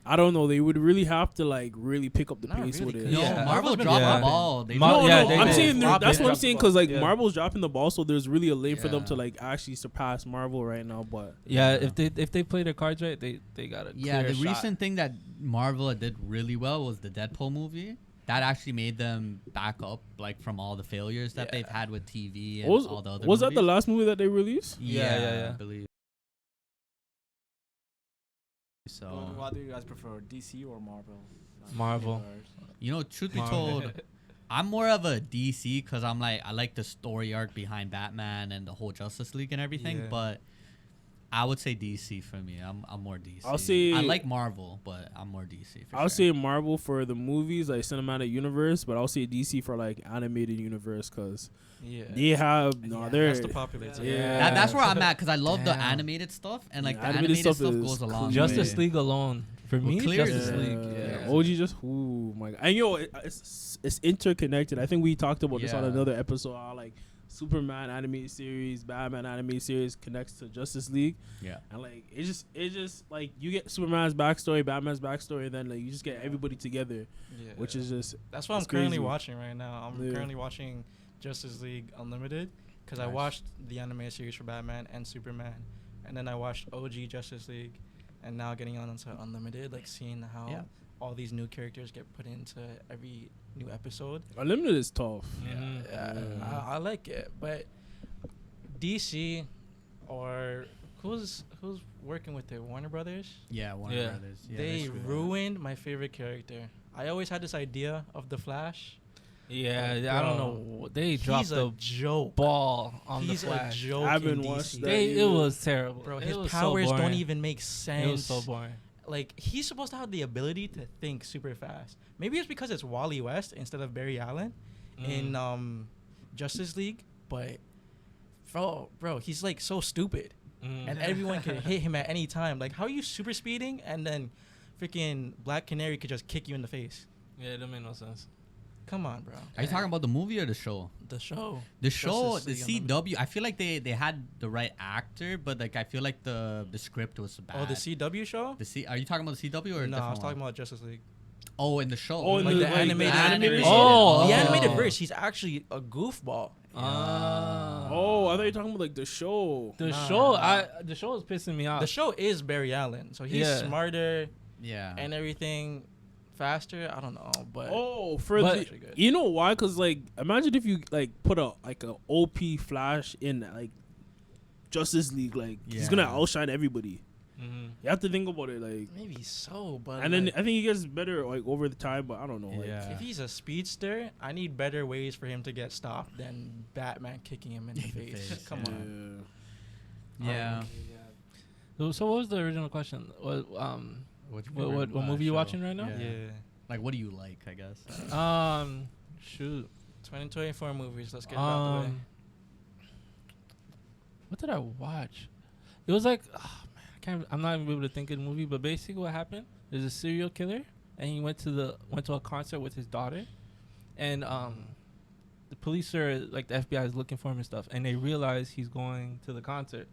I don't know. They would really have to like really pick up the Not pace really, with 'cause it. No, Yeah. Marvel Marvel's been dropped flopping. the ball. They Mar- No, yeah, no, they I'm did. saying Flop that's it. what I'm saying because like Yeah. Marvel's dropping the ball, so there's really a lane for them to Yeah. like actually surpass Marvel right now. But yeah. Yeah. If they play their cards right, they got a Yeah, clear the shot. recent thing that Marvel did really well was the Deadpool movie. That actually made them back up like from all the failures that they've had with TV and all the other was that the movies. last movie that they released? Yeah. I believe. So, What do you guys prefer, DC or Marvel? Marvel. you know, truth be Marvel. told, I'm more of a DC because I like the story arc behind Batman and the whole Justice League and everything. Yeah. But I would say DC for me. I'm more DC. I'll say- I like Marvel, but I'm more DC. For I'll sure. say Marvel for the movies, like cinematic universe, but I'll say DC for like animated universe because Yeah. they have they're That's the popular. team. Yeah. That's where I'm at because I love the Damn. animated stuff and like Yeah, the animated animated stuff stuff is goes along. cool. Justice with- League alone for Well, me. clear- Justice Yeah. League. Yeah. OG just my god. And it's interconnected. I think we talked about this on Yeah. another episode. How like Superman animated series, Batman animated series connects to Justice League, Yeah. and like it's just like you get Superman's backstory, Batman's backstory, and then like you just get everybody together, Yeah. which is just That's what I'm it's currently crazy. watching right now. I'm Yeah. currently watching Justice League Unlimited because I Nice. watched the animated series for Batman and Superman, and then I watched OG Justice League, and now getting on into Unlimited, like seeing how Yeah. all these new characters get put into every new episode. Unlimited is tough. Mhm. Yeah. I like it, but DC or who's working with it? Warner Brothers. Yeah, Warner Yeah. Brothers. Yeah, They screwed up. ruined my favorite character. I always had this idea of the Flash. Yeah, I Bro, don't know. They dropped He's a the joke. ball on He's the Flash. a joke. I haven't in watched DC. that. It was terrible. Bro, It his was so powers don't boring. even make sense. It was so boring. Like, he's supposed to have the ability to think super fast. Maybe it's because it's Wally West instead of Barry Allen in Justice League, but bro, he's like so stupid. And everyone can hit him at any time. Like, how are you super speeding and then freaking Black Canary could just kick you in the face? Yeah, it don't make no sense. Come on, bro. Are you talking about the movie or the show? The show? The show, Justice the League Unlimited. CW. I feel like they had the right actor, but like I feel like the script was bad. Oh, the CW show? Are you talking about the CW or a No, I was different talking one? about Justice League. Oh, in the show. Oh, in Like the- the like animated the animated version. Oh. The animated Oh. version. He's actually a goofball. Oh, I thought you were talking about like the show. The Nah. show, the show is pissing me off. The show is Barry Allen, so he's Yeah. smarter Yeah. and everything faster. I don't know, but Oh, for But- the, Actually good. you know why? Because like, imagine if you like put a OP Flash in like Justice League, like he's gonna Yeah. outshine everybody. Mhm. You have to think about it, like, maybe so. But and then like, I think he gets better like over the time, but I don't know. Like, Yeah. if he's a speedster, I need better ways for him to get stopped than Batman kicking him in the face. Come yeah. on. Yeah. So what was the original question? What What's your what favorite, movie you show? watching right now? Yeah. Like, what do you like? I guess. Shoot. 2024 movies. Let's get it out the way. What did I watch? It was like, man, I'm not even able to think of the movie, but basically what happened is a serial killer and he went to a concert with his daughter, and the police are like the FBI is looking for him and stuff, and they realize he's going to the concert,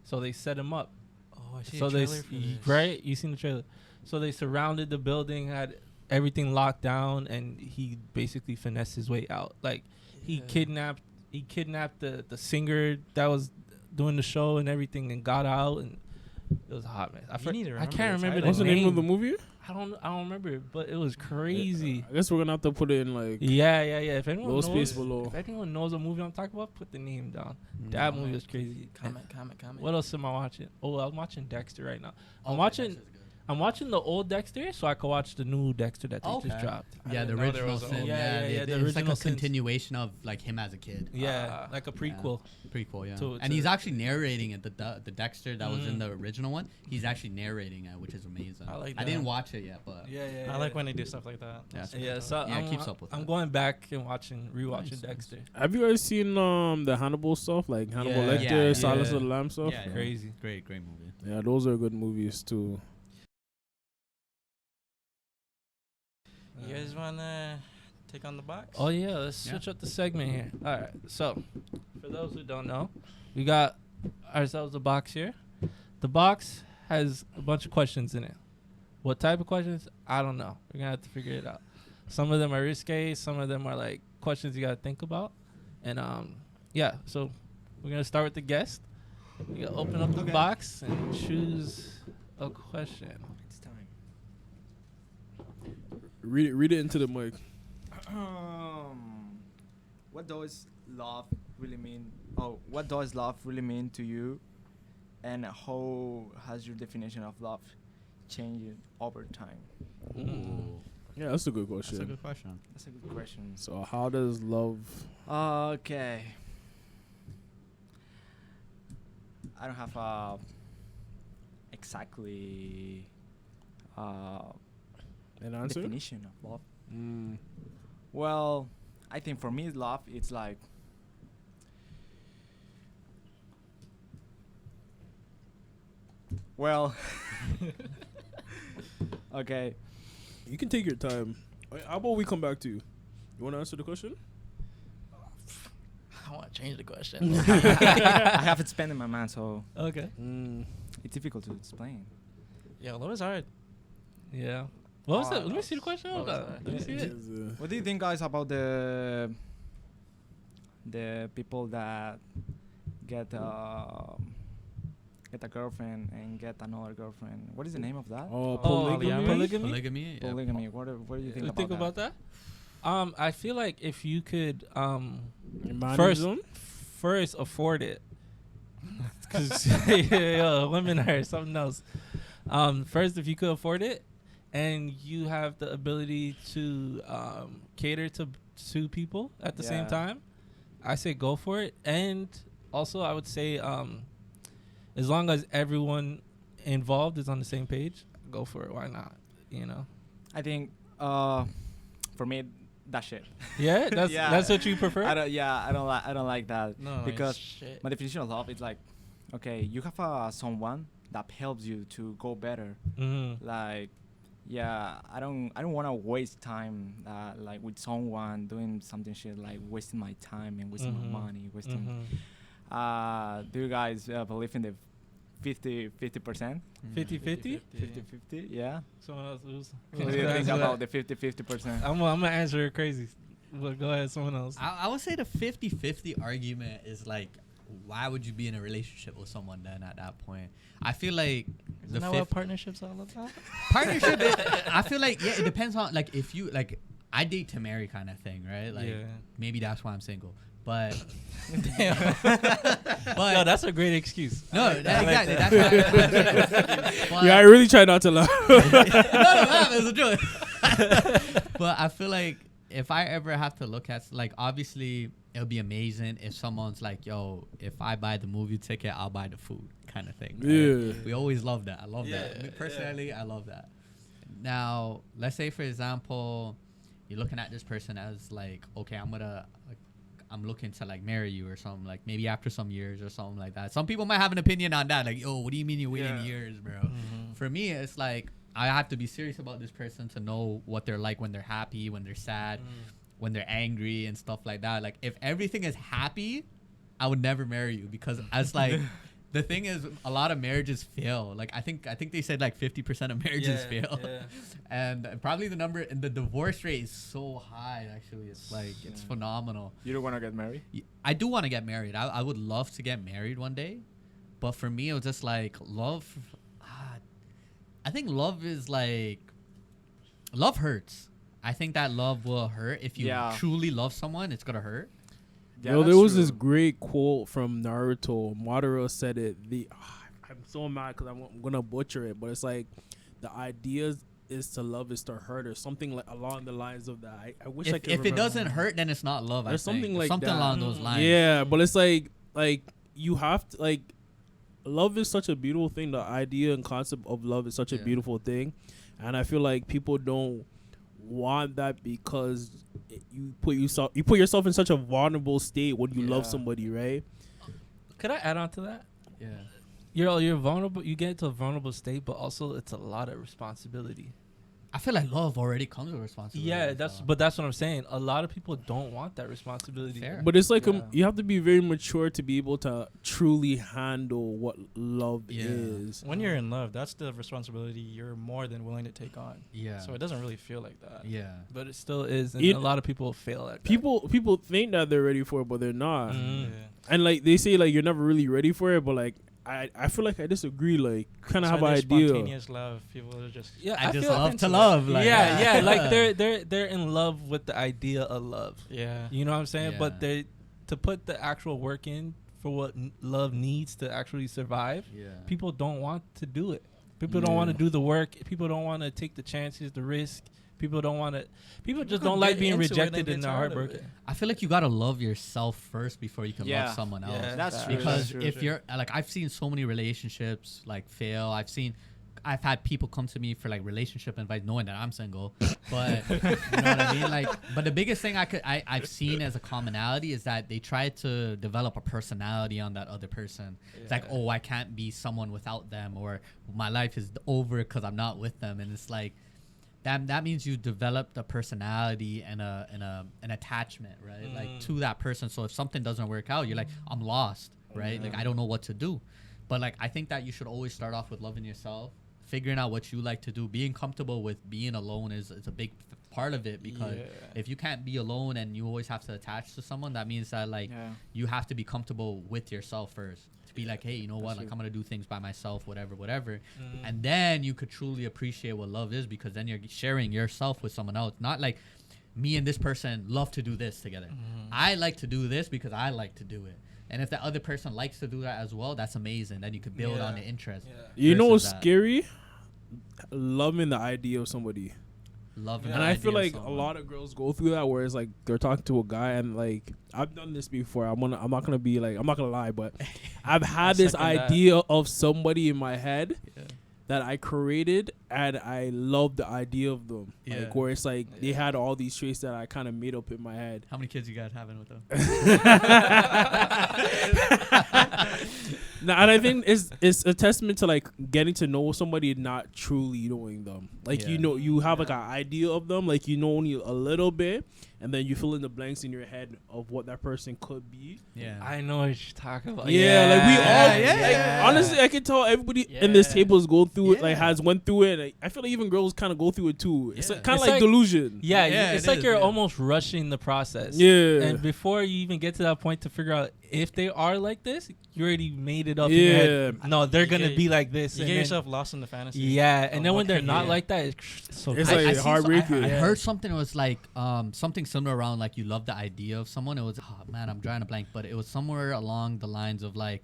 so they set him up. Oh, I see So a they trailer for this. right, you seen the trailer. So they surrounded the building, had everything locked down, and he basically finessed his way out. Like he kidnapped the singer that was doing the show and everything, and got out, and it was hot, man. I can't remember the What's the name of the name. movie? I don't remember it, but it was crazy. I guess we're gonna have to put it in like Yeah. If anyone low knows, space below. if anyone knows a movie I'm talking about, put the name down. That movie was crazy. Comment. What else am I watching? Oh, I'm watching Dexter right now. I'm Okay, watching. Dexter's good. I'm watching the old Dexter, so I can watch the new Dexter that they just Okay. dropped. Yeah, the didn't know there original was a sin. whole- Yeah, The the it's like original a Sins. continuation of like him as a kid. Yeah, like a prequel. Pretty cool, yeah. To- And to- he's actually narrating it. The Dexter that was in Mhm. the original one, he's actually narrating it, which is amazing. I like I didn't that. watch it yet, but Yeah. I like when they do stuff like that. Yeah, That's Yeah, cool. so Yeah, it keeps up with I'm that. going back and rewatching Nice. Dexter. Have you guys seen the Hannibal stuff, like Hannibal Yeah. Lecter, Yeah, Silence yeah. of the Lamb stuff? yeah, Crazy. great movie. Yeah, those are good movies too. You guys wanna take on the box? Oh yeah, let's Yeah. switch up the segment here. All right, so for those who don't know, we got ourselves a box here. The box has a bunch of questions in it. What type of questions? I don't know. We're gonna have to figure it out. Some of them are risque. Some of them are like questions you gotta think about. And yeah. So we're gonna start with the guest. You gotta open up the box and choose a question. It's time. Read it into the mic. What does love really mean? Oh, what does love really mean to you? And how has your definition of love changed over time? Ooh, Yeah, that's a good that's question. a good question. That's a good question. So how does love? Okay. I don't have exactly An answer? definition of love. Mm. Well, I think for me, love it's like well. Okay. You can take your time. How about we come back to you? You want to answer the question? I want to change the question. I have it spent in my mind, so Okay. it's difficult to explain. Yeah, love is hard. Yeah. What was Oh, that? Let me see the question. Hold what on. was that? Let me see it. What do you think, guys, about the people that get a girlfriend and get another girlfriend? What is the name of that? Oh, Polygamy. polygamy. Polygamy. Yeah. Polygamy. What do you think You about think that? about that? I feel like if you could Manage them? first afford it, because yeah, women are something else. First, if you could afford it, and you have the ability to cater to people at the same Yeah. time, I say go for it. And also, I would say as long as everyone involved is on the same page, go for it. Why not? You know? I think for me, that shit. Yeah, that's what you prefer. I don't like that No, because shit. my definition of love is like, okay, you have someone that helps you to go better. Mm-hmm. Like, yeah, I don't want to waste time like with someone doing something shit, like wasting my time and wasting Mhm. my money, wasting. Mm-hmm. Do you guys believe in the 50%? 50-50? 50-50? Yeah. Someone else. What do you think about the 50%? I'm gonna answer it crazy. But go ahead, someone else. I would say the 50-50 argument is like, why would you be in a relationship with someone then at that point? I feel like Isn't that what partnerships all about? partnership. I feel like it depends on like if you like I date to marry kind of thing, right? Like Yeah. maybe that's why I'm single. But Damn. but No, that's a great excuse. no, exactly. That's why. Yeah, I really try not to laugh. no, it's a joke. But I feel like if I ever have to look at like obviously it'll be amazing if someone's like, yo, if I buy the movie ticket, I'll buy the food kind of thing. Right? Yeah. We always love that. I love that. Yeah, Me personally, I love that. Now, let's say for example, you're looking at this person as like, okay, I'm looking to like marry you or something, like maybe after some years or something like that. Some people might have an opinion on that, like, yo, what do you mean you're waiting Yeah. years, bro? Mm-hmm. For me, it's like I have to be serious about this person to know what they're like when they're happy, when they're sad, when they're angry and stuff like that. Like if everything is happy, I would never marry you because as like the thing is a lot of marriages fail. Like I think they said like 50% of marriages fail. Yeah. And probably the divorce rate is so high actually. It's like it's phenomenal. You don't want to get married? I do want to get married. I would love to get married one day. But for me it was just like love. I think love is like love hurts. I think that love will hurt if you truly love someone. It's gonna hurt. Yeah, there was this great quote from Naruto. Madara said it. I'm so mad because I'm gonna butcher it, but it's like the idea is to love is to hurt or something like along the lines of that. I wish I could. If it doesn't hurt, then it's not love. There's something like something that. Along those lines. Yeah, but it's like you have to like. Love is such a beautiful thing. The idea and concept of love is such a beautiful thing, and I feel like people don't want that because you put yourself in such a vulnerable state when you love somebody, right? Could I add on to that? Yeah, you're vulnerable. You get into a vulnerable state, but also it's a lot of responsibility. I feel like love already comes with responsibility. Yeah, that's what I'm saying. A lot of people don't want that responsibility. Fair. But it's like you have to be very mature to be able to truly handle what love is. When you're in love, that's the responsibility you're more than willing to take on. Yeah. So it doesn't really feel like that. Yeah. But it still is, and a lot of people fail at that. People think that they're ready for it, but they're not. Yeah. And like they say, like you're never really ready for it, but like I feel like I disagree. Like kind of have an idea. Spontaneous love. People are just I just love to love. Like, like they're in love with the idea of love. Yeah, you know what I'm saying. Yeah. But they to put the actual work in for what love needs to actually survive. Yeah. People don't want to do it. People don't want to do the work. People don't want to take the chances, the risk. People don't want to. People just don't like being rejected and they're heartbroken. I feel like you gotta love yourself first before you can love someone else. Yeah, that's true. Because if you're like, I've seen so many relationships like fail. I've had people come to me for like relationship advice, knowing that I'm single. But you know what I mean? Like, but the biggest thing I've seen as a commonality is that they try to develop a personality on that other person. Yeah. It's like, oh, I can't be someone without them, or my life is over because I'm not with them. And it's like. That means you developed a personality and an attachment, right? Like to that person. So if something doesn't work out, you're like, I'm lost, right? Like I don't know what to do. But like I think that you should always start off with loving yourself, figuring out what you like to do. Being comfortable with being alone is a big part of it, because if you can't be alone and you always have to attach to someone, that means that like you have to be comfortable with yourself first. Be like, hey, you know what? Like, I'm gonna do things by myself, whatever, and then you could truly appreciate what love is, because then you're sharing yourself with someone else. Not like me and this person love to do this together. I like to do this because I like to do it, and if the other person likes to do that as well, that's amazing. Then you could build on the interest. You know what's scary? Loving the idea of somebody. Loving and I feel like a lot of girls go through that, where it's like they're talking to a guy, and like I've done this before. I'm not gonna lie, but I've had this idea of somebody in my head that I created, and I love the idea of them. Like where it's like they had all these traits that I kind of made up in my head. How many kids you guys having with them? And I think it's a testament to like getting to know somebody and not truly knowing them. Like you have like an idea of them, like you know only a little bit, and then you fill in the blanks in your head of what that person could be. Yeah, I know what you're talking about. Like we all. Like, honestly, I can tell everybody in this table is going through it. Like has went through it. Like, I feel like even girls kind of go through it too. It's kind of like delusion. It's like you're almost rushing the process. Yeah, and before you even get to that point to figure out if they are like this, you already made it up in your head. No, they're gonna be like this. You get yourself lost in the fantasy. Yeah, and then when they're not like that, it's so it's like heartbreaking. I heard something. It was like something similar around like you love the idea of someone. It was I'm drawing a blank, but it was somewhere along the lines of like,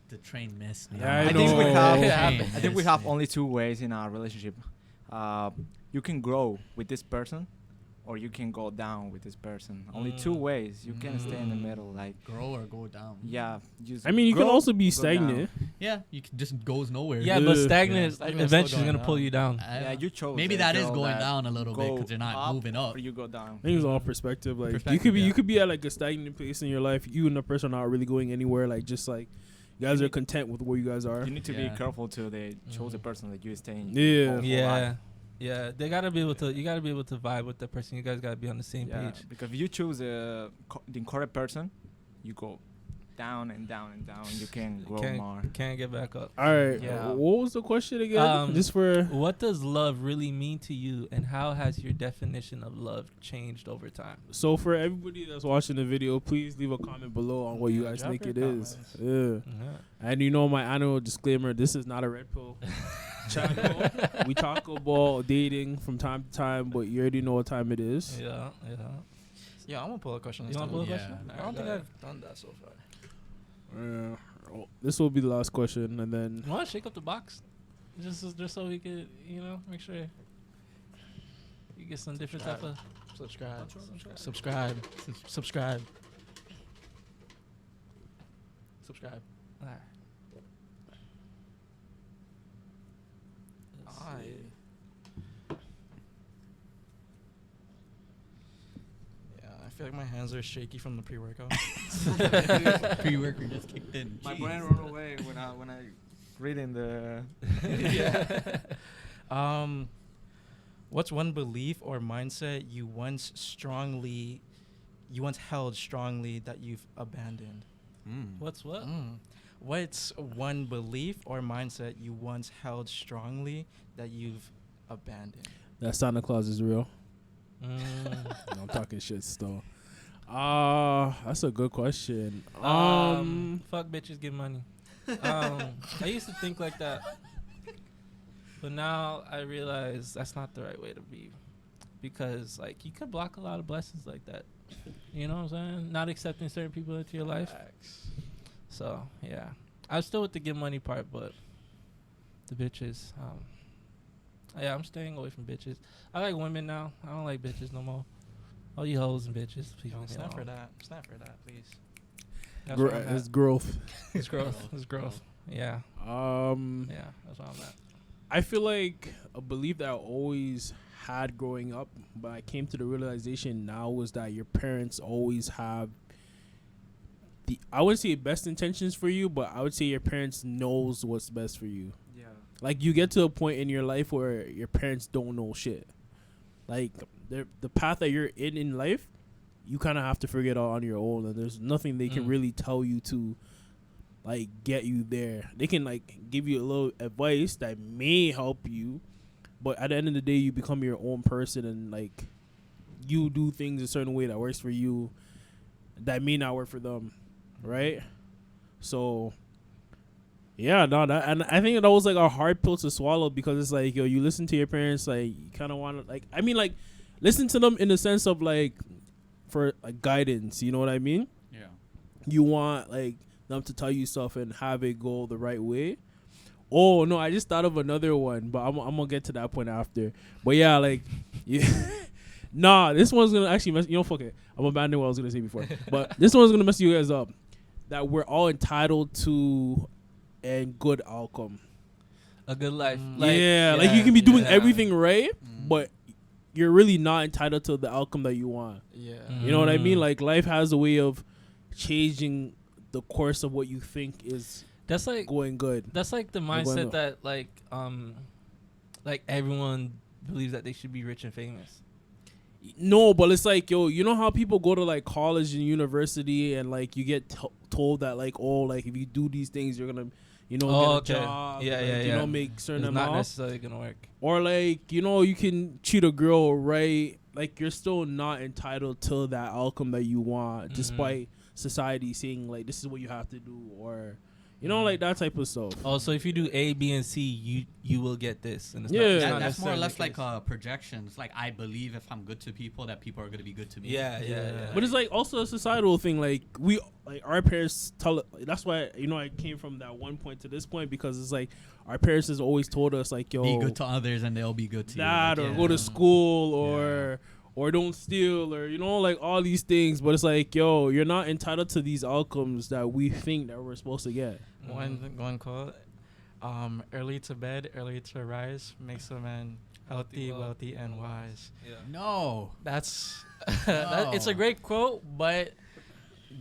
the train missed me. I think we have only two ways in our relationship. You can grow with this person, or you can go down with this person. Only two ways. You can stay in the middle, like grow or go down. Yeah, I mean, you can also be stagnant. Yeah, you can just goes nowhere. Yeah, but stagnant eventually is gonna pull you down. You chose. Maybe that is going down a little bit because you're not moving up. Or you go down. I think it's all perspective. Like you could be at like a stagnant place in your life. You and the person are not really going anywhere. Like just like you guys are content with where you guys are. You need to be Yeah. careful to the chosen person that you stay in. Yeah. whole Yeah. life. Yeah, they gotta be able to. You gotta be able to vibe with the person. You guys gotta be on the same Yeah, page. because if you choose the incorrect person, you go down and down and down. You can grow more. Can't get back up. All right. Yeah. What was the question again? Just for What does love really mean to you, and how has your definition of love changed over time? so for everybody that's watching the video, please leave a comment below on what you guys Drop think your it is. comments. Yeah. Yeah. And you know my annual disclaimer, this is not a red pill channel. We talk about dating from time to time, but you already know what time it is. Yeah. Yeah, I'm gonna pull a question. You this wanna time. pull a Yeah. question? I don't think I've done that so far. This will be the last question, and then You want to shake up the box, just so we could, make sure you get some different type of. Subscribe. Subscribe. Subscribe. Subscribe. All right. Yeah, I feel like my hands are shaky from the pre-workout. Pre-worker just kicked in. My Jeez. brain run away when I reading the. What's one belief or mindset you once held strongly that you've abandoned? What's what? What's one belief or mindset you once held strongly that you've abandoned? that Santa Claus is real. No, I'm talking shit still. That's a good question. Fuck bitches, get money. I used to think like that, but now I realize that's not the right way to be, because like you could block a lot of blessings like that. You know what I'm saying? Not accepting certain people into your life. So yeah, I'm still with the get money part, but the bitches. Yeah, I'm staying away from bitches. I like women now. I don't like bitches no more. All you hoes and bitches, please Yo, leave me snap for alone. that. Snap for that, please. That's where I'm at. It's growth. It's growth. It's growth. Yeah. Yeah, that's where I'm at. I feel like a belief that I always had growing up, but I came to the realization now, was that your parents always have I wouldn't say best intentions for you, but I would say your parents knows what's best for you. Yeah. Like you get to a point in your life where your parents don't know shit. Like the path that you're in life, you kind of have to figure it out on your own, and there's nothing they can really tell you to like get you there. They can like give you a little advice that may help you, but at the end of the day, you become your own person, and like you do things a certain way that works for you that may not work for them, right? So yeah, no, that, and I think that was like a hard pill to swallow, because it's like, yo, you listen to your parents, like you kind of want to, like, I mean, like listen to them in the sense of like for like guidance, you know what I mean? Yeah. You want like them to tell you stuff and have it go the right way. Oh no, I just thought of another one, but I'm gonna get to that point after. But yeah, like yeah. Nah, this one's gonna actually mess, fuck it. I'm abandoning what I was gonna say before. But this one's gonna mess you guys up. That we're all entitled to a good outcome. A good life. Like you can be doing everything right, Mm. but you're really not entitled to the outcome that you want. Yeah. You know what I mean? Like life has a way of changing the course of what you think is That's like going good. That's like the Like, mindset well, that like everyone believes that they should be rich and famous. No, but it's like, yo, you know how people go to like college and university, and like you get told that like, oh, like if you do these things, you're gonna, get a job, like, make certain It's not amount, necessarily gonna work. or like you can cheat a girl, right? Like you're still not entitled to that outcome that you want, despite society saying like this is what you have to do, or like that type of stuff. Oh, so if you do A, B, and C, you will get this. And it's Yeah. not, it's That- not That's more or necessarily less the like projections. Like I believe if I'm good to people, that people are going to be good to me. case. Yeah. But it's like also a societal thing. Like our parents tell. That's why I came from that one point to this point, because it's like our parents has always told us like, yo, Be good to others and they'll be good to that, you. or Like, go to yeah. school, or don't steal, or like all these things. But it's like, yo, you're not entitled to these outcomes that we think that we're supposed to get. One quote: "Early to bed, early to rise makes a man healthy, wealthy, and wise." Yeah. No. That's No. it's a great quote, but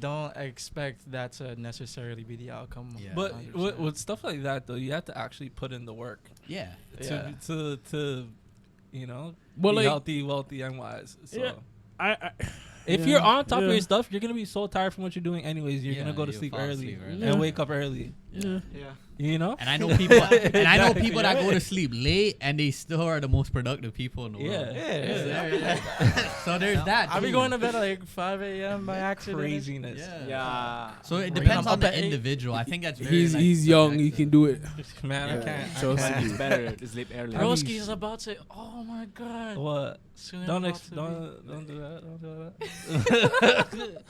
don't expect that to necessarily be the outcome. Yeah. But 100%. with stuff like that, though, you have to actually put in the work Yeah. to you know, But be like, healthy, wealthy, and wise. So Yeah. I if yeah, you're on top of yeah. your stuff, you're gonna be so tired from what you're doing anyways. You're Yeah, gonna go to you'll sleep fall early, asleep early. Yeah. and wake up early. yeah. Yeah. You know? And I know people. And I know Exactly, people that go right? to sleep late, and they still are the most productive people in the Yeah. world. Yeah. So there's that. I'll be too. going to bed at like 5 a.m. by accident. Craziness. Yeah. Yeah. So it Waking depends up on the at 8. individual. I think that's very, He's like, he's young. He subjective. can do it. Man, Yeah. I can't. Trust I But can't. it's better to sleep early. Broski is about to. Oh my god. What? Soon Don't about to be- don't do that. Don't do that.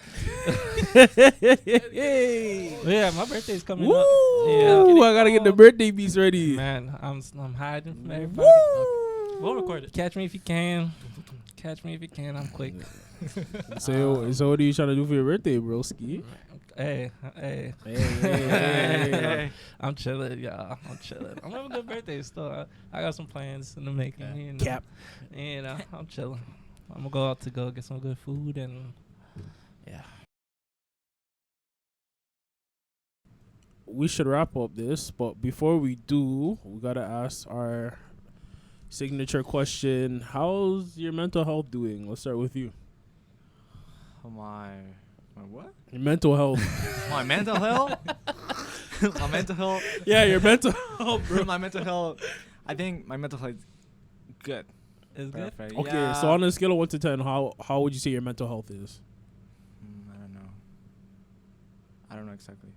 Hey. Yeah, my birthday's coming Woo! up. Yeah. I gotta get the birthday beats ready. Man, I'm hiding from everybody. Woo! We'll record it. Catch me if you can. Catch me if you can. I'm quick. So what are you trying to do for your birthday, broski? Hey. Hey. I'm chilling, y'all. I'm chilling. I'm having a good birthday still. I got some plans in the making. Yeah. You know. Cap. You know, I'm chilling. I'm gonna go out to go get some good food and yeah. We should wrap up this, but before we do, we gotta ask our signature question. How's your mental health doing? Let's start with you. My what? Your mental health. My mental health. My mental health. Yeah, your mental health, bro. My mental health. I think my mental health is good. It's good. Perfect. Okay, Yeah. so on a scale of 1 to 10, how would you say your mental health is? I don't know. I don't know exactly.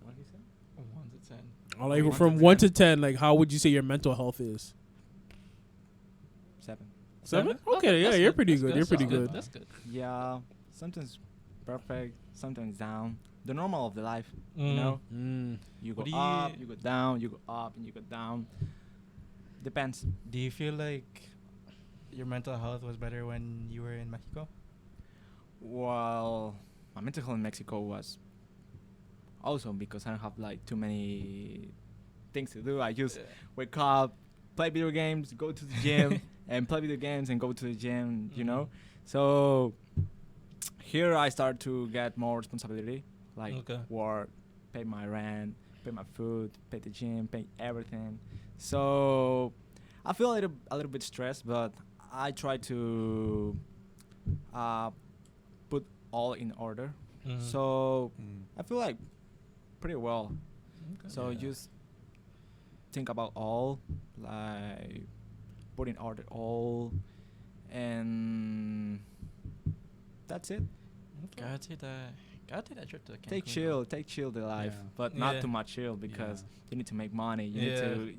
What did he say? 1 to 10. Or like 1 from to 1 10. to 10, like how would you say your mental health is? 7. 7? Okay, yeah, that's you're pretty That's good. You're pretty That's good. That's good. Yeah. Sometimes perfect. Sometimes down. The normal of the life. You Mm. know. Mm. You go What do up. you- You go down. You go up and you go down. Depends. Do you feel like your mental health was better when you were in Mexico? Well, my mental health in Mexico was awesome because I don't have like too many things to do. I just wake up, play video games, go to the gym, and play video games and go to the gym, you know? So here I start to get more responsibility, like Okay. work, pay my rent, pay my food, pay the gym, pay everything. So I feel a little bit stressed, but I try to put all in order. Mhm. So Mm. I feel like pretty well. Okay. So Yeah. just think about all, like put in order all, and that's it. Gotta take that trip to Cancun. Take chill the life, Yeah. but not Yeah. too much chill because you need to make money. You Yeah. need to.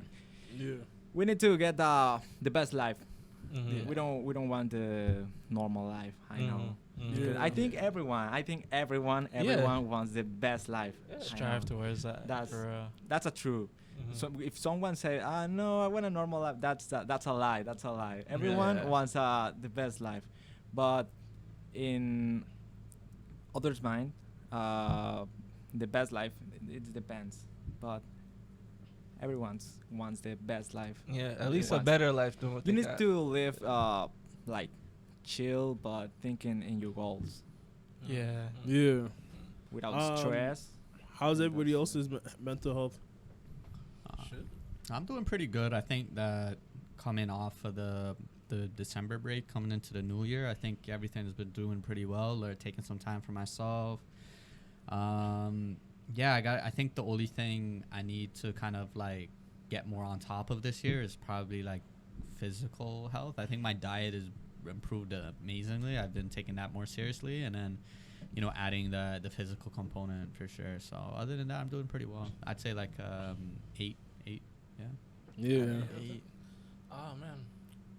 Yeah. We need to get the best life. Mhm. We don't want the normal life. I know. Mhm. Because Yeah. I think everyone wants the best life. I Strive know. towards that. That's- for real. That's a true. Mhm. So if someone say, no, I want a normal life, that's a lie. That's a lie. Everyone Yeah. wants the best life, but in others' mind, the best life it depends. But everyone wants the best life. Yeah, at least a Wants- better life than what You they need got. to live like chill, but thinking in your goals Yeah. Yeah. without stress. How's everybody else's mental health? I'm doing pretty good. I think that coming off of the December break, coming into the new year, I think everything has been doing pretty well. Or taking some time for myself. I think the only thing I need to kind of like get more on top of this year is probably like physical health. I think my diet has improved amazingly. I've been taking that more seriously, and then adding the physical component for sure. So other than that, I'm doing pretty well. I'd say like 8. Yeah. Yeah. Oh man,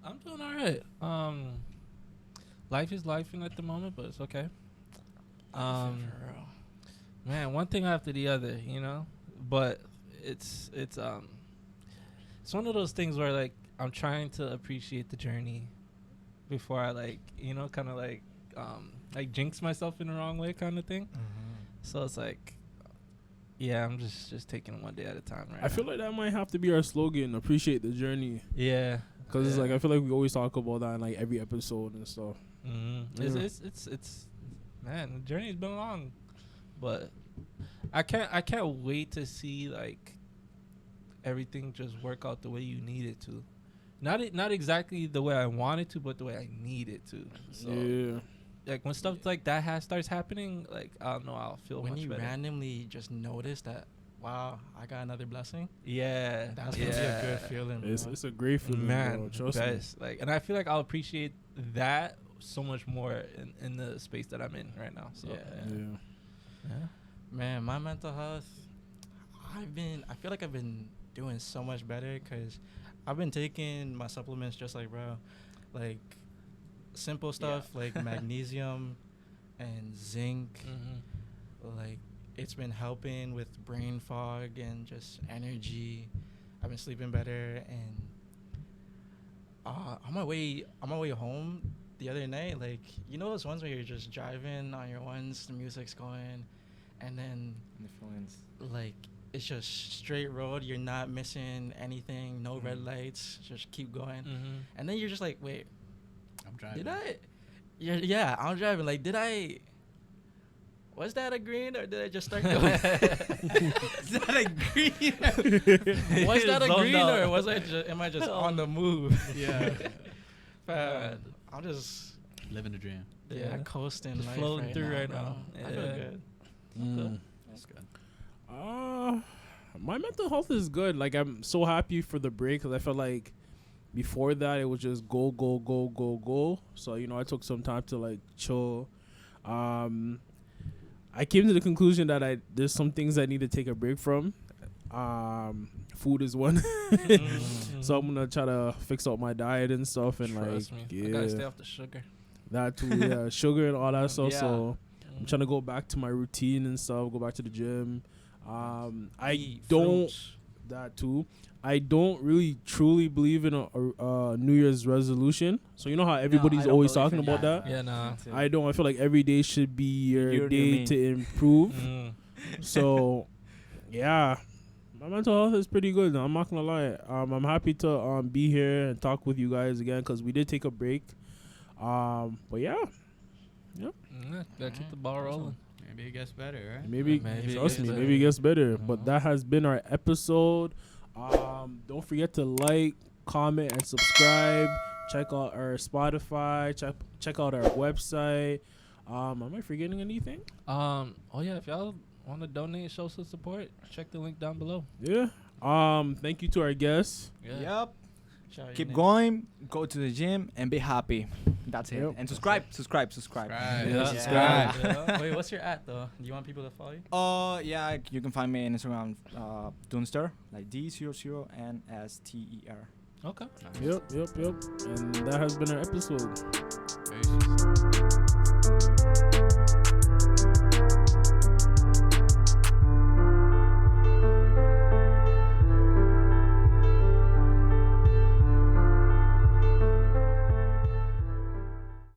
I'm doing all right. Life is lifing at the moment, but it's okay. Man, one thing after the other, but it's one of those things where like I'm trying to appreciate the journey before I kind of like jinx myself in the wrong way kind of thing. So it's like, yeah, I'm just taking it one day at a time right I feel like that might have to be our slogan, appreciate the journey. yeah, Because it's like, I feel like we always talk about that in like every episode and stuff. mm-hmm. Yeah. It's man, the journey's been long. but I can't wait to see like everything just work out the way you need it to. Not exactly the way I want it to, but the way I need it to. So like when stuff like that starts happening, like I don't know, I'll feel when much you better. randomly just notice that, wow, I got another blessing. Yeah, That's gonna be a good feeling. It's a great feeling, man. bro. Trust me. Best. Like, and I feel like I'll appreciate that so much more in the space that I'm in right now. So Yeah. Man, my mental health, I feel like I've been doing so much better because I've been taking my supplements just like bro, like simple stuff like magnesium and zinc. Like it's been helping with brain fog and just energy. I've been sleeping better, and on my way home the other night, like you know those ones where you're just driving on your ones, the music's going, and then The feelings. like it's just straight road, you're not missing anything, no red lights, just keep going. And then you're just like, wait, I'm driving. I'm driving, like was that a green or did I just start going? Is that a green? Was that a Zoned green out. or was I am I just on the move? Yeah. I'm just Living the dream. coasting, Just life floating through right bro. now. I feel Yeah. good. That's good. My mental health is good. Like I'm so happy for the break because I felt like before that it was just go go go go go. So you know I took some time to like chill. I came to the conclusion that there's some things I need to take a break from. Food is one. So I'm gonna try to fix up my diet and stuff and Trust like me. I gotta stay off the sugar. that too. Yeah, sugar and all that stuff. Yeah. So I'm trying to go back to my routine and stuff. Go back to the gym. I Eat don't fruits. that too. I don't really truly believe in a New Year's resolution. So you know how everybody's I don't always believe talking in about that. that. Yeah, nah. I don't. I feel like every day should be your You're day me. to improve. Mm. So, yeah, my mental health is pretty good. I'm not gonna lie. I'm happy to be here and talk with you guys again because we did take a break. But yeah, Gotta keep the ball rolling. Maybe it gets better, right? maybe Maybe it trust gets me, better. maybe it gets better. Uh-huh. But that has been our episode. Don't forget to like, comment, and subscribe. Check out our Spotify. Check out our website. Am I forgetting anything? Oh yeah, if y'all want to donate, show some support, check the link down below. Yeah. Thank you to our guests. Yep. Shout out your Keep name. going. Go to the gym and be happy. That's it. Yep. And subscribe. Subscribe. Yeah. Subscribe. Yeah. Wait, what's your at though? Do you want people to follow you? Yeah, you can find me on Instagram, Dunster, like D00NSTER. Okay. Yep. And that has been our episode. Very